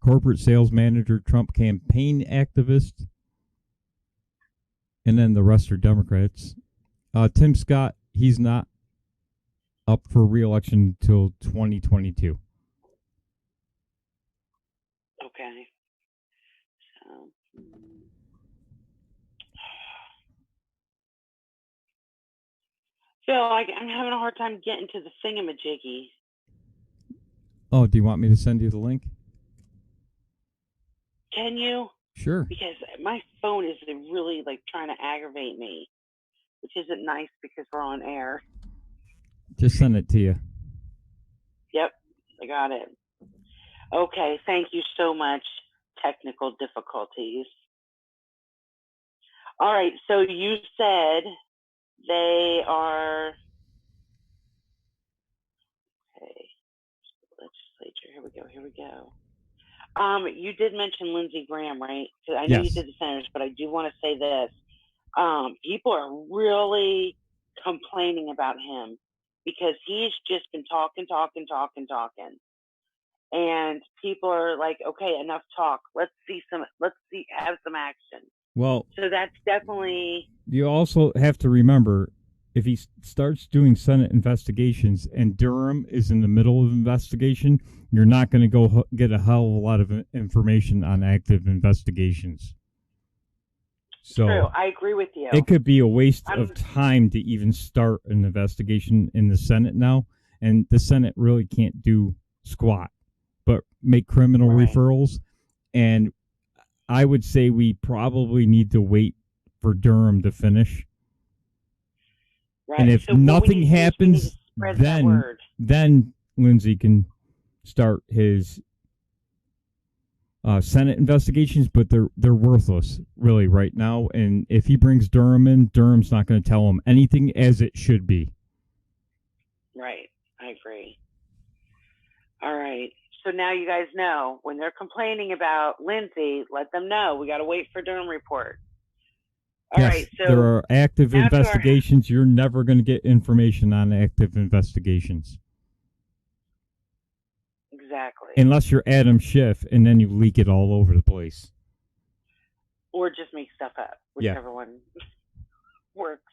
[SPEAKER 8] corporate sales manager, Trump campaign activist, and then the rest are Democrats. Tim Scott, he's not up for re-election until 2022.
[SPEAKER 9] Okay. Phil, I'm having a hard time getting to the thingamajiggy.
[SPEAKER 8] Oh, do you want me to send you the link?
[SPEAKER 9] Can you?
[SPEAKER 8] Sure.
[SPEAKER 9] Because my phone is really trying to aggravate me, which isn't nice because we're on air.
[SPEAKER 8] Just send it to you.
[SPEAKER 9] Yep, I got it. Okay, thank you so much. Technical difficulties. All right, so you said they are... Okay, legislature, here we go. You did mention Lindsey Graham, right? I know you did the senators, but I do want to say this. People are really complaining about him because he's just been talking. And people are like, okay, enough talk. Have some action.
[SPEAKER 8] Well,
[SPEAKER 9] so that's definitely...
[SPEAKER 8] You also have to remember if he starts doing Senate investigations and Durham is in the middle of investigation, you're not going to go get a hell of a lot of information on active investigations. So
[SPEAKER 9] True, I agree with you.
[SPEAKER 8] it could be a waste of time to even start an investigation in the Senate now, and the Senate really can't do squat but make criminal referrals. And I would say we probably need to wait for Durham to finish.
[SPEAKER 9] Right.
[SPEAKER 8] And if
[SPEAKER 9] So
[SPEAKER 8] nothing happens, then Lindsay can start his Senate investigations, but they're worthless really right now. And if he brings Durham in, Durham's not going to tell him anything as it should be.
[SPEAKER 9] Right. I agree. All right. So now you guys know when they're complaining about Lindsay, let them know we got to wait for Durham report. All right. So
[SPEAKER 8] there are active investigations. You're never going to get information on active investigations.
[SPEAKER 9] Exactly.
[SPEAKER 8] Unless you're Adam Schiff, and then you leak it all over the place.
[SPEAKER 9] Or just make stuff up, whichever one works.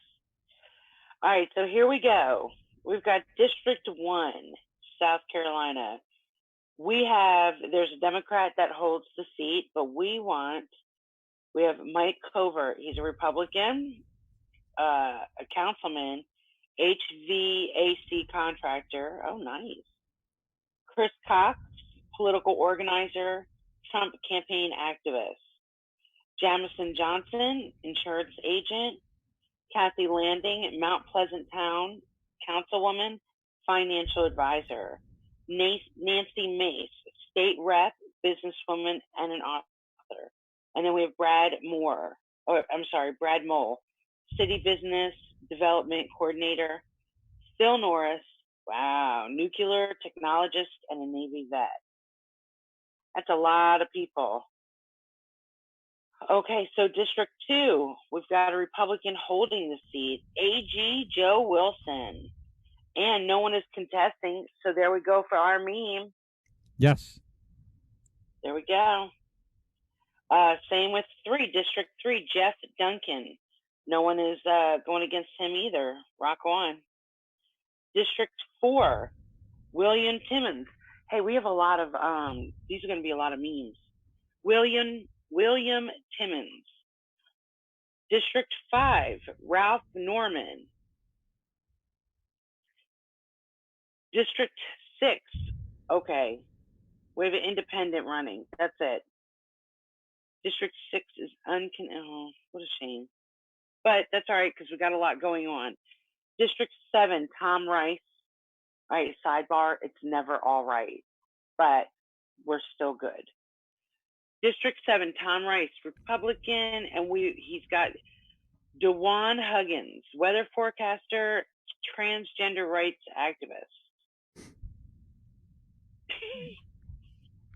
[SPEAKER 9] All right, so here we go. We've got District 1, South Carolina. There's a Democrat that holds the seat, but we have Mike Covert. He's a Republican, a councilman, HVAC contractor. Oh, nice. Chris Cox, political organizer, Trump campaign activist. Jamison Johnson, insurance agent. Kathy Landing, Mount Pleasant Town councilwoman, financial advisor. Nancy Mace, state rep, businesswoman, and an author. And then we have Brad Mole, city business development coordinator. Phil Norris, wow, nuclear technologist and a Navy vet. That's a lot of people. Okay, so District 2, we've got a Republican holding the seat, AG Joe Wilson. And no one is contesting, so there we go for our meme.
[SPEAKER 8] Yes.
[SPEAKER 9] There we go. Same with District 3, Jeff Duncan. No one is going against him either. Rock on. District 4, William Timmons. Hey, we have a lot of, these are going to be a lot of memes. William Timmons. District 5, Ralph Norman. District 6, okay. We have an independent running. That's it. District 6 is oh, what a shame. But that's all right because we got a lot going on. District 7, Tom Rice. All right, sidebar, it's never all right, but we're still good. District 7, Tom Rice, Republican, and he's got DeJuan Huggins, weather forecaster, transgender rights activist.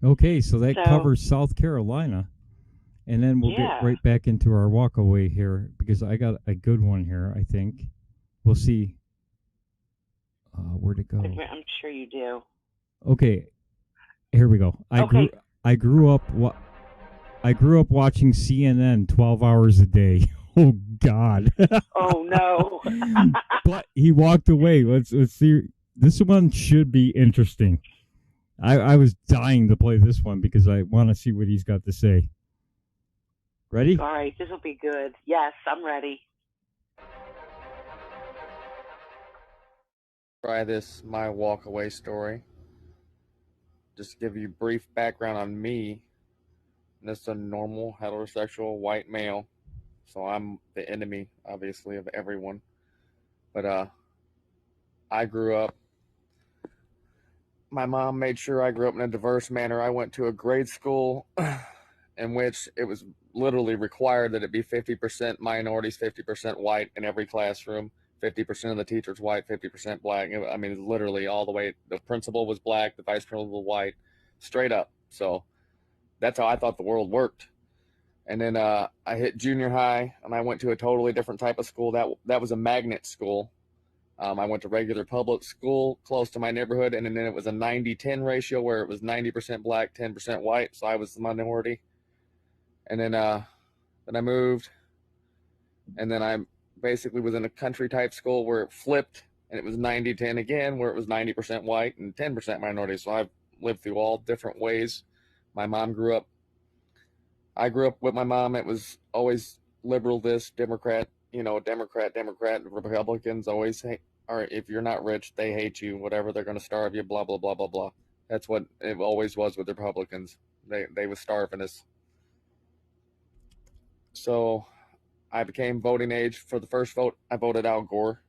[SPEAKER 8] Okay, so that covers South Carolina. And then we'll get right back into our walkaway here because I got a good one here, I think. We'll see where'd it go.
[SPEAKER 9] I'm sure you do.
[SPEAKER 8] Okay, here we go. I grew up watching CNN 12 hours a day. Oh God.
[SPEAKER 9] Oh no.
[SPEAKER 8] But he walked away. Let's see. This one should be interesting. I was dying to play this one because I want to see what he's got to say. Ready?
[SPEAKER 9] All right, this will be good. Yes, I'm ready.
[SPEAKER 12] Try this, my walkaway story. Just to give you a brief background on me. This is a normal heterosexual white male. So I'm the enemy, obviously, of everyone. But I grew up. My mom made sure I grew up in a diverse manner. I went to a grade school in which it was literally required that it be 50% minorities, 50% white in every classroom. 50% of the teachers white, 50% black. I mean, literally all the way. The principal was black, the vice principal was white, straight up. So that's how I thought the world worked. And then I hit junior high, and I went to a totally different type of school. That was a magnet school. I went to regular public school close to my neighborhood, and then it was a 90-10 ratio where it was 90% black, 10% white, so I was the minority. And then I moved, and then I basically was in a country type school where it flipped and it was 90-10 again, where it was 90% white and 10% minority. So I've lived through all different ways. I grew up with my mom. It was always liberal, this, Democrat, Democrat, Republicans always hate, or if you're not rich, they hate you, whatever, they're going to starve you, blah, blah, blah, blah, blah. That's what it always was with the Republicans. They were starving us. So I became voting age. For the first vote, I voted Al Gore.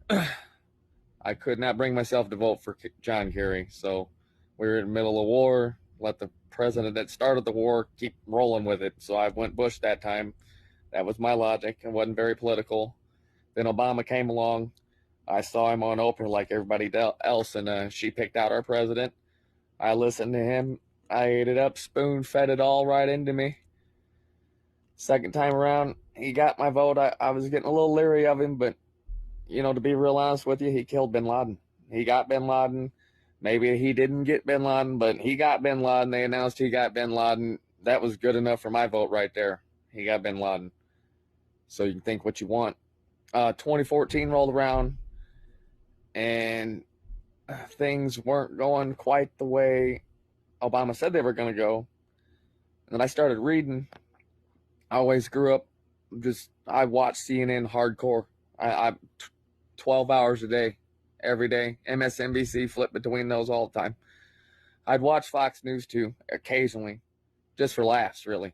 [SPEAKER 12] I could not bring myself to vote for John Kerry. So we were in the middle of war. Let the president that started the war keep rolling with it. So I went Bush that time. That was my logic. It wasn't very political. Then Obama came along. I saw him on Oprah like everybody else, and she picked out our president. I listened to him. I ate it up, spoon-fed it all right into me. Second time around, he got my vote. I was getting a little leery of him, but, to be real honest with you, he killed bin Laden. He got bin Laden. Maybe he didn't get bin Laden, but he got bin Laden. They announced he got bin Laden. That was good enough for my vote right there. He got bin Laden. So you can think what you want. 2014 rolled around, and things weren't going quite the way Obama said they were going to go. And then I started reading. I always grew up I watched CNN hardcore. I 12 hours a day, every day. MSNBC, flip between those all the time. I'd watch Fox News too, occasionally, just for laughs, really.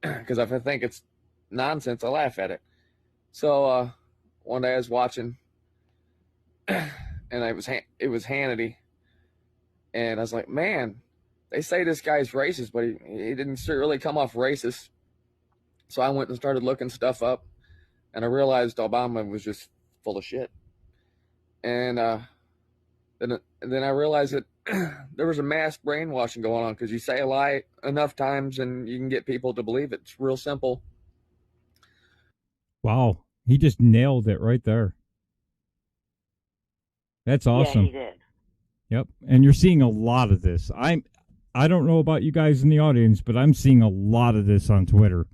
[SPEAKER 12] Because if I think it's nonsense, I laugh at it. So one day I was watching, and it was Hannity, and I was like, man, they say this guy's racist, but he didn't really come off racist. So I went and started looking stuff up, and I realized Obama was just full of shit. And then I realized that there was a mass brainwashing going on, because you say a lie enough times and you can get people to believe it. It's real simple.
[SPEAKER 8] Wow, he just nailed it right there. That's awesome.
[SPEAKER 9] Yeah, he did.
[SPEAKER 8] Yep, and you're seeing a lot of this. I don't know about you guys in the audience, but I'm seeing a lot of this on Twitter.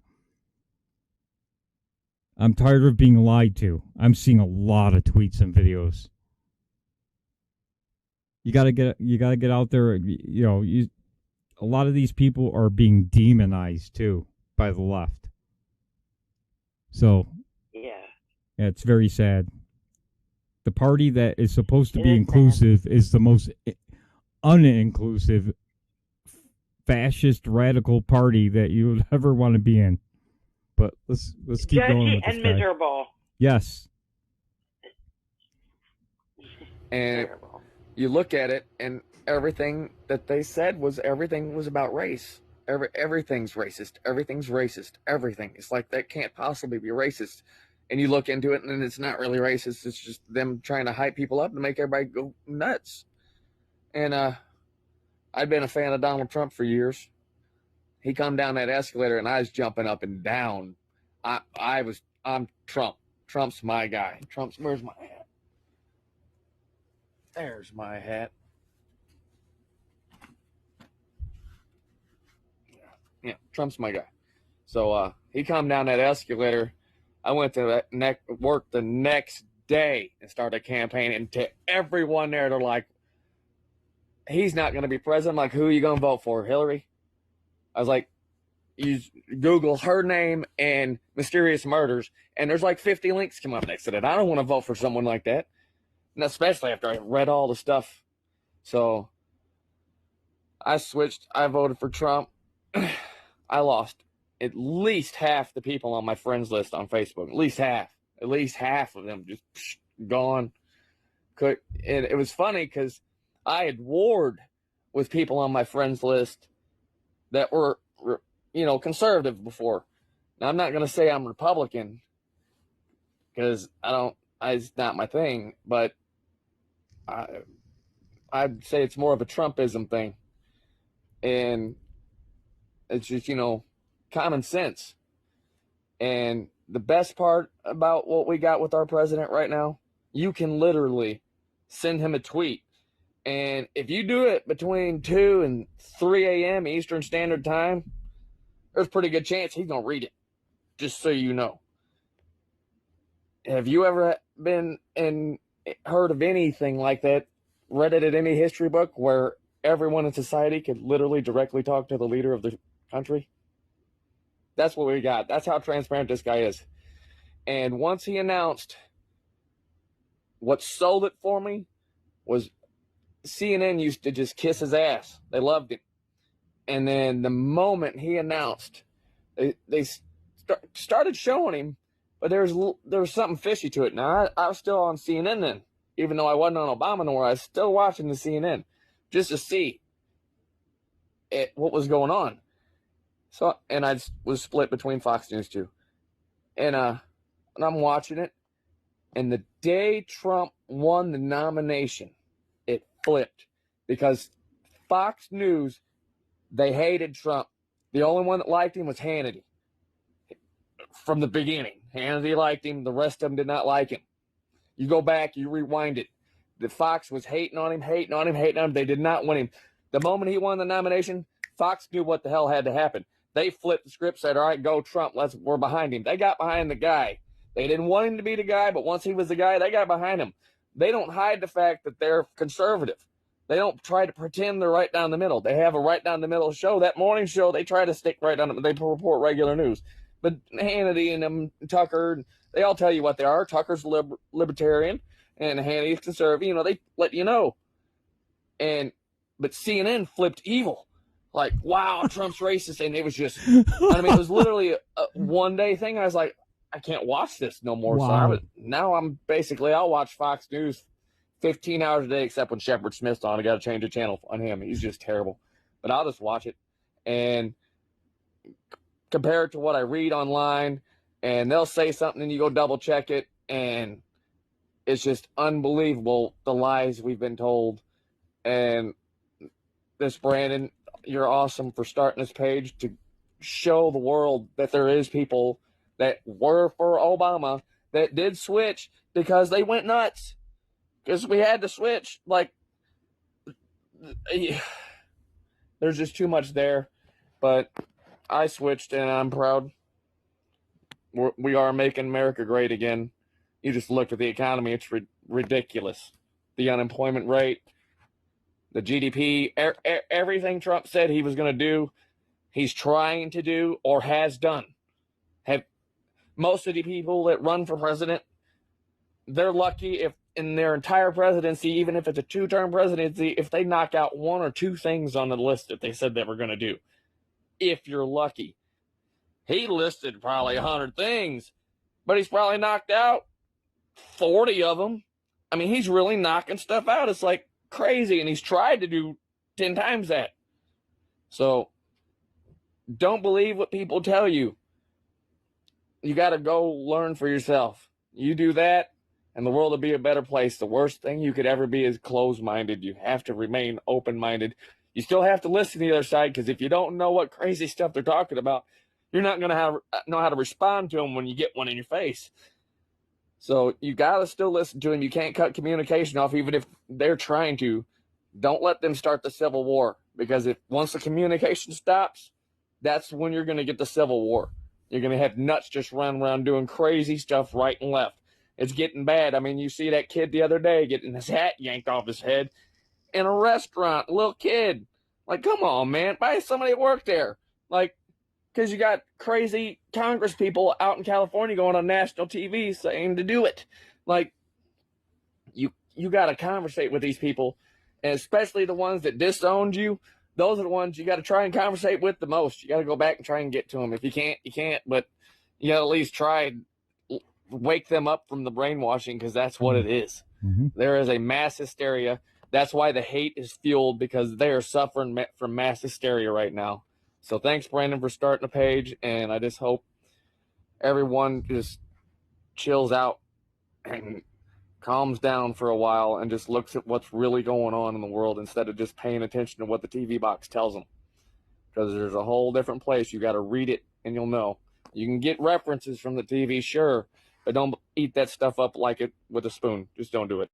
[SPEAKER 8] I'm tired of being lied to. I'm seeing a lot of tweets and videos. You gotta get out there. A lot of these people are being demonized too by the left. So yeah, it's very sad. The party that is supposed to be inclusive is the most uninclusive, fascist, radical party that you would ever want to be in. But let's keep going with this
[SPEAKER 9] and
[SPEAKER 8] guy.
[SPEAKER 9] miserable.
[SPEAKER 8] Yes.
[SPEAKER 12] And you look at it, and everything that they said everything was about race. Everything's racist. Everything's racist. Everything. It's like that can't possibly be racist. And you look into it, and it's not really racist. It's just them trying to hype people up and make everybody go nuts. And I'd been a fan of Donald Trump for years. He come down that escalator, and I was jumping up and down. I'm Trump. Trump's my guy. Where's my hat? There's my hat. Yeah, Trump's my guy. So he come down that escalator. I went to work the next day and started campaigning to everyone there. They're like, he's not going to be president. I'm like, who are you going to vote for, Hillary? I was like, you Google her name and mysterious murders, and there's like 50 links come up next to that. I don't want to vote for someone like that, and especially after I read all the stuff. So I switched. I voted for Trump. I lost at least half the people on my friends list on Facebook. At least half of them just gone. It was funny because I had warred with people on my friends list that were, conservative before. Now, I'm not going to say I'm Republican because it's not my thing, but I'd say it's more of a Trumpism thing. And it's just, common sense. And the best part about what we got with our president right now, you can literally send him a tweet. And if you do it between 2 and 3 a.m. Eastern Standard Time, there's a pretty good chance he's going to read it, just so you know. Have you ever been and heard of anything like that, read it in any history book where everyone in society could literally directly talk to the leader of the country? That's what we got. That's how transparent this guy is. And once he announced, what sold it for me was CNN used to just kiss his ass. They loved him. And then the moment he announced, they started showing him, but there was something fishy to it. Now, I was still on CNN then. Even though I wasn't on Obama no more, I was still watching the CNN just to see what was going on. So, and I was split between Fox News too. And I'm watching it, and the day Trump won the nomination, it flipped because Fox News, they hated Trump. The only one that liked him was Hannity. From the beginning, Hannity liked him. The rest of them did not like him. You go back, you rewind it. The Fox was hating on him. They did not win him. The moment he won the nomination, Fox knew what the hell had to happen. They flipped the script, said, all right, go Trump. We're behind him. They got behind the guy. They didn't want him to be the guy, but once he was the guy, they got behind him. They don't hide the fact that they're conservative. They don't try to pretend they're right down the middle. They have a right down the middle show. That morning show, they try to stick right down the middle. They report regular news. But Hannity and Tucker, they all tell you what they are. Tucker's libertarian and Hannity's conservative. You know, they let you know. But CNN flipped evil. Like, wow, Trump's racist. And it was just, I mean, it was literally a one-day thing. I was like, I can't watch this no more.
[SPEAKER 8] Wow.
[SPEAKER 12] So now I'll watch Fox News 15 hours a day, except when Shepard Smith's on. I got to change the channel on him. He's just terrible. But I'll just watch it and compare it to what I read online, and they'll say something and you go double check it, and it's just unbelievable the lies we've been told. And this, Brandon, you're awesome for starting this page to show the world that there is people that were for Obama that did switch because they went nuts. Because we had to switch. Like, there's just too much there. But I switched, and I'm proud. We are making America great again. You just look at the economy. It's ridiculous. The unemployment rate, the GDP, everything Trump said he was going to do, he's trying to do or has done. Most of the people that run for president, they're lucky if in their entire presidency, even if it's a 2-term presidency, if they knock out 1 or 2 things on the list that they said they were going to do. If you're lucky. He listed probably 100 things, but he's probably knocked out 40 of them. I mean, he's really knocking stuff out. It's like crazy, and he's tried to do 10 times that. So don't believe what people tell you. You got to go learn for yourself. You do that, and the world will be a better place. The worst thing you could ever be is closed-minded. You have to remain open-minded. You still have to listen to the other side, because if you don't know what crazy stuff they're talking about, you're not going to know how to respond to them when you get one in your face. So you got to still listen to them. You can't cut communication off, even if they're trying to. Don't let them start the Civil War, because once the communication stops, that's when you're going to get the Civil War. You're going to have nuts just running around doing crazy stuff right and left. It's getting bad. I mean, you see that kid the other day getting his hat yanked off his head in a restaurant, a little kid. Like, come on, man. Buy somebody that worked there. Like, because you got crazy Congress people out in California going on national TV saying to do it. Like, you got to conversate with these people, and especially the ones that disowned you. Those are the ones you got to try and conversate with the most. You got to go back and try and get to them. If you can't, you can't. But you got to at least try and wake them up from the brainwashing, because that's what it is.
[SPEAKER 8] Mm-hmm.
[SPEAKER 12] There is a mass hysteria. That's why the hate is fueled, because they are suffering from mass hysteria right now. So thanks, Brandon, for starting the page, and I just hope everyone just chills out and calms down for a while and just looks at what's really going on in the world instead of just paying attention to what the TV box tells them. Because there's a whole different place. You got to read it, and you'll know. You can get references from the TV, sure, but don't eat that stuff up like it with a spoon. Just don't do it.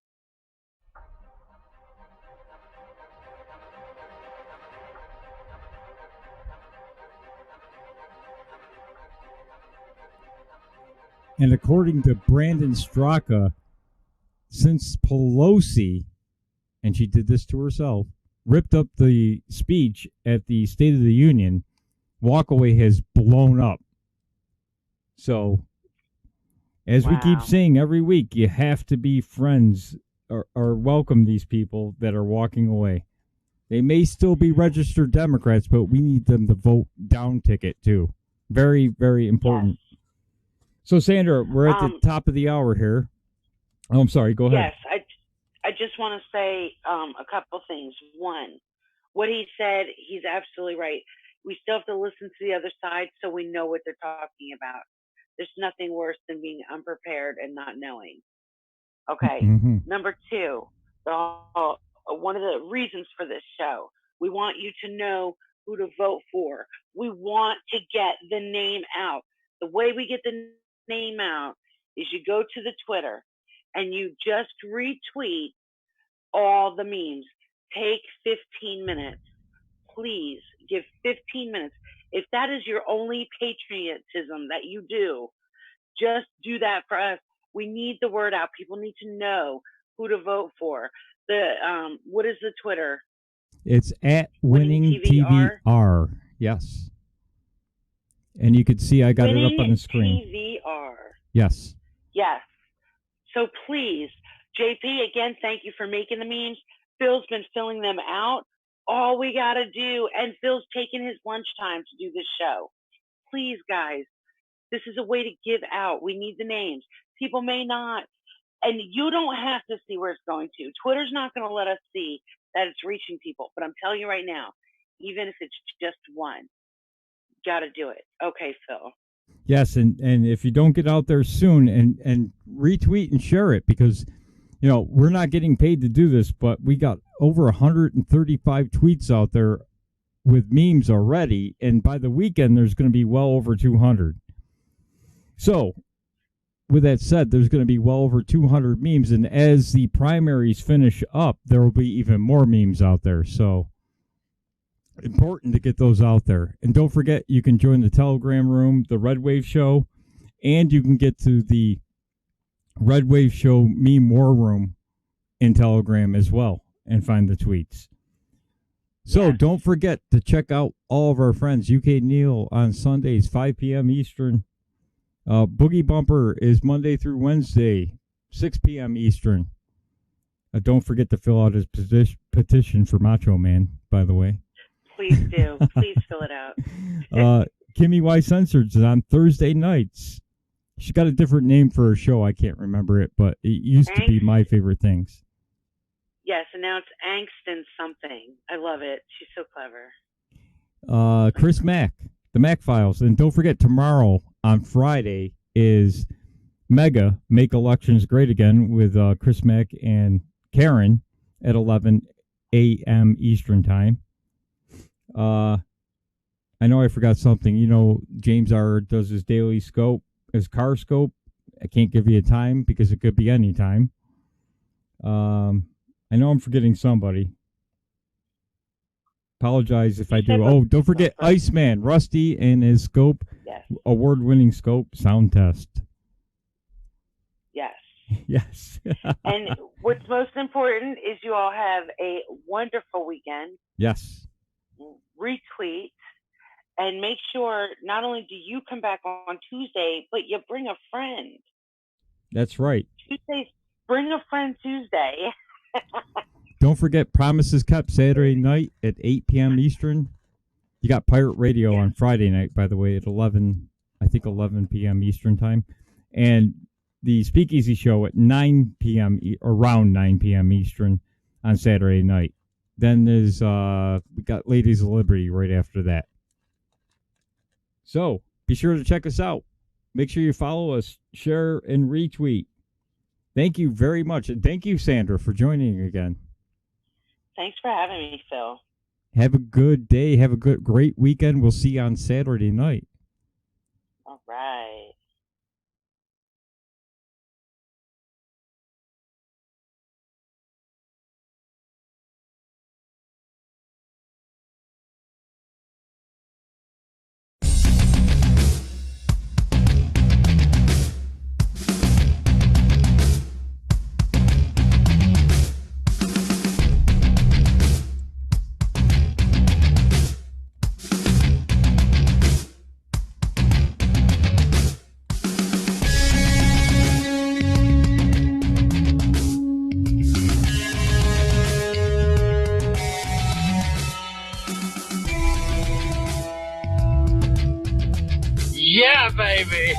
[SPEAKER 8] And according to Brandon Straka, since Pelosi, and she did this to herself, ripped up the speech at the State of the Union, Walkaway has blown up. So, as we keep saying every week, you have to be friends or welcome these people that are walking away. They may still be registered Democrats, but we need them to vote down ticket, too. Very, very important. Yes. So, Sandra, we're at the top of the hour here. Oh, I'm sorry. Go ahead.
[SPEAKER 9] Yes, I just want to say a couple things. One, what he said, he's absolutely right. We still have to listen to the other side so we know what they're talking about. There's nothing worse than being unprepared and not knowing. Okay. Mm-hmm. Number two, one of the reasons for this show, we want you to know who to vote for. We want to get the name out. The way we get the name out is you go to the Twitter and you just retweet all the memes. Take 15 minutes. Please give 15 minutes. If that is your only patriotism that you do, just do that for us. We need the word out. People need to know who to vote for. What is the Twitter?
[SPEAKER 8] It's at Winning TVR. Yes. And you can see I got it up on the screen.
[SPEAKER 9] TVR.
[SPEAKER 8] Yes.
[SPEAKER 9] Yes. So please, JP, again, thank you for making the memes. Phil's been filling them out. All we got to do, and Phil's taking his lunchtime to do this show. Please, guys, this is a way to give out. We need the names. People may not, and you don't have to see where it's going to. Twitter's not going to let us see that it's reaching people. But I'm telling you right now, even if it's just one, got to do it. Okay, Phil.
[SPEAKER 8] Yes, and if you don't get out there soon and retweet and share it, because you know we're not getting paid to do this, but we got over 135 tweets out there with memes already, and by the weekend there's going to be well over 200. So, with that said, there's going to be well over 200 memes, and as the primaries finish up, there will be even more memes out there. So, important to get those out there. And don't forget, you can join the Telegram room, the Redwave show, and you can get to the Redwave show meme war room in Telegram as well and find the tweets. So don't forget to check out all of our friends. UK Neil on Sundays, 5 p.m. Eastern. Boogie Bumper is Monday through Wednesday, 6 p.m. Eastern. Don't forget to fill out his petition for Macho Man, by the way.
[SPEAKER 9] Please do. Please fill it out.
[SPEAKER 8] Kimmy Y Censored is on Thursday nights. She got a different name for her show. I can't remember it, but it used to be My Favorite Things.
[SPEAKER 9] Yes, and now it's Angst and something. I love it. She's so clever.
[SPEAKER 8] Chris Mack, the Mac Files. And don't forget, tomorrow on Friday is Mega Make Elections Great Again with Chris Mack and Karen at 11 a.m. Eastern Time. I know I forgot something. You know, James R. does his daily scope, his car scope. I can't give you a time because it could be any time. I know I'm forgetting somebody. Apologize if I do. Oh, don't forget Iceman, Rusty, and his scope, award-winning scope sound test.
[SPEAKER 9] Yes.
[SPEAKER 8] Yes.
[SPEAKER 9] And what's most important is you all have a wonderful weekend.
[SPEAKER 8] Yes.
[SPEAKER 9] Retweet and make sure not only do you come back on Tuesday, but you bring a friend.
[SPEAKER 8] That's right.
[SPEAKER 9] Tuesdays, bring a friend Tuesday.
[SPEAKER 8] Don't forget Promises Kept Saturday night at 8 p.m. Eastern. You got Pirate Radio on Friday night, by the way, at 11 p.m. Eastern time. And the Speakeasy Show at 9 p.m. around 9 p.m. Eastern on Saturday night. Then there's we got Ladies of Liberty right after that. So be sure to check us out. Make sure you follow us, share, and retweet. Thank you very much. And thank you, Sandra, for joining again.
[SPEAKER 9] Thanks for having me, Phil.
[SPEAKER 8] Have a good day. Have a great weekend. We'll see you on Saturday night.
[SPEAKER 9] All right.
[SPEAKER 13] Yeah, baby.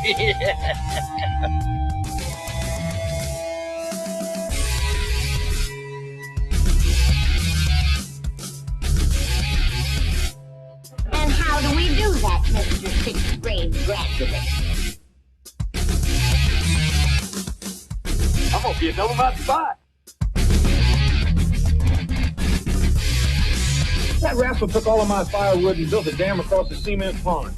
[SPEAKER 14] And how do we do that, Mr. Sixth Grade graduate?
[SPEAKER 13] I'm gonna be a double my spot.
[SPEAKER 15] That rascal took all of my firewood and built a dam across the cement pond.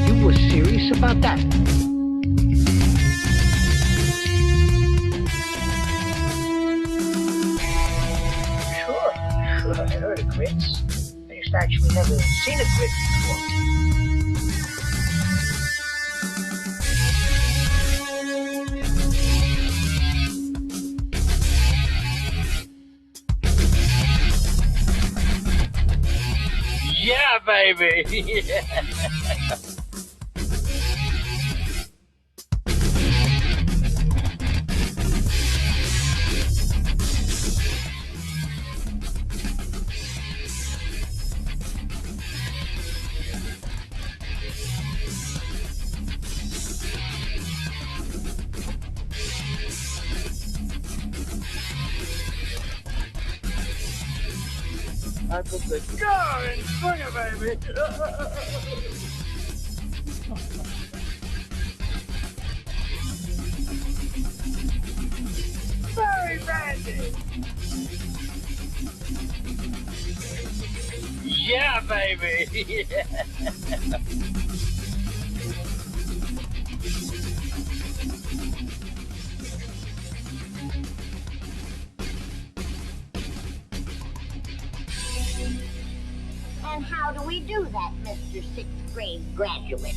[SPEAKER 14] You were serious about that? Sure, I heard of grits. I just actually never seen a grit before.
[SPEAKER 13] Yeah, baby. I put the car in swinger, baby. Very brandy. Yeah, baby.
[SPEAKER 14] And how do we do that, Mr. Sixth Grade graduate?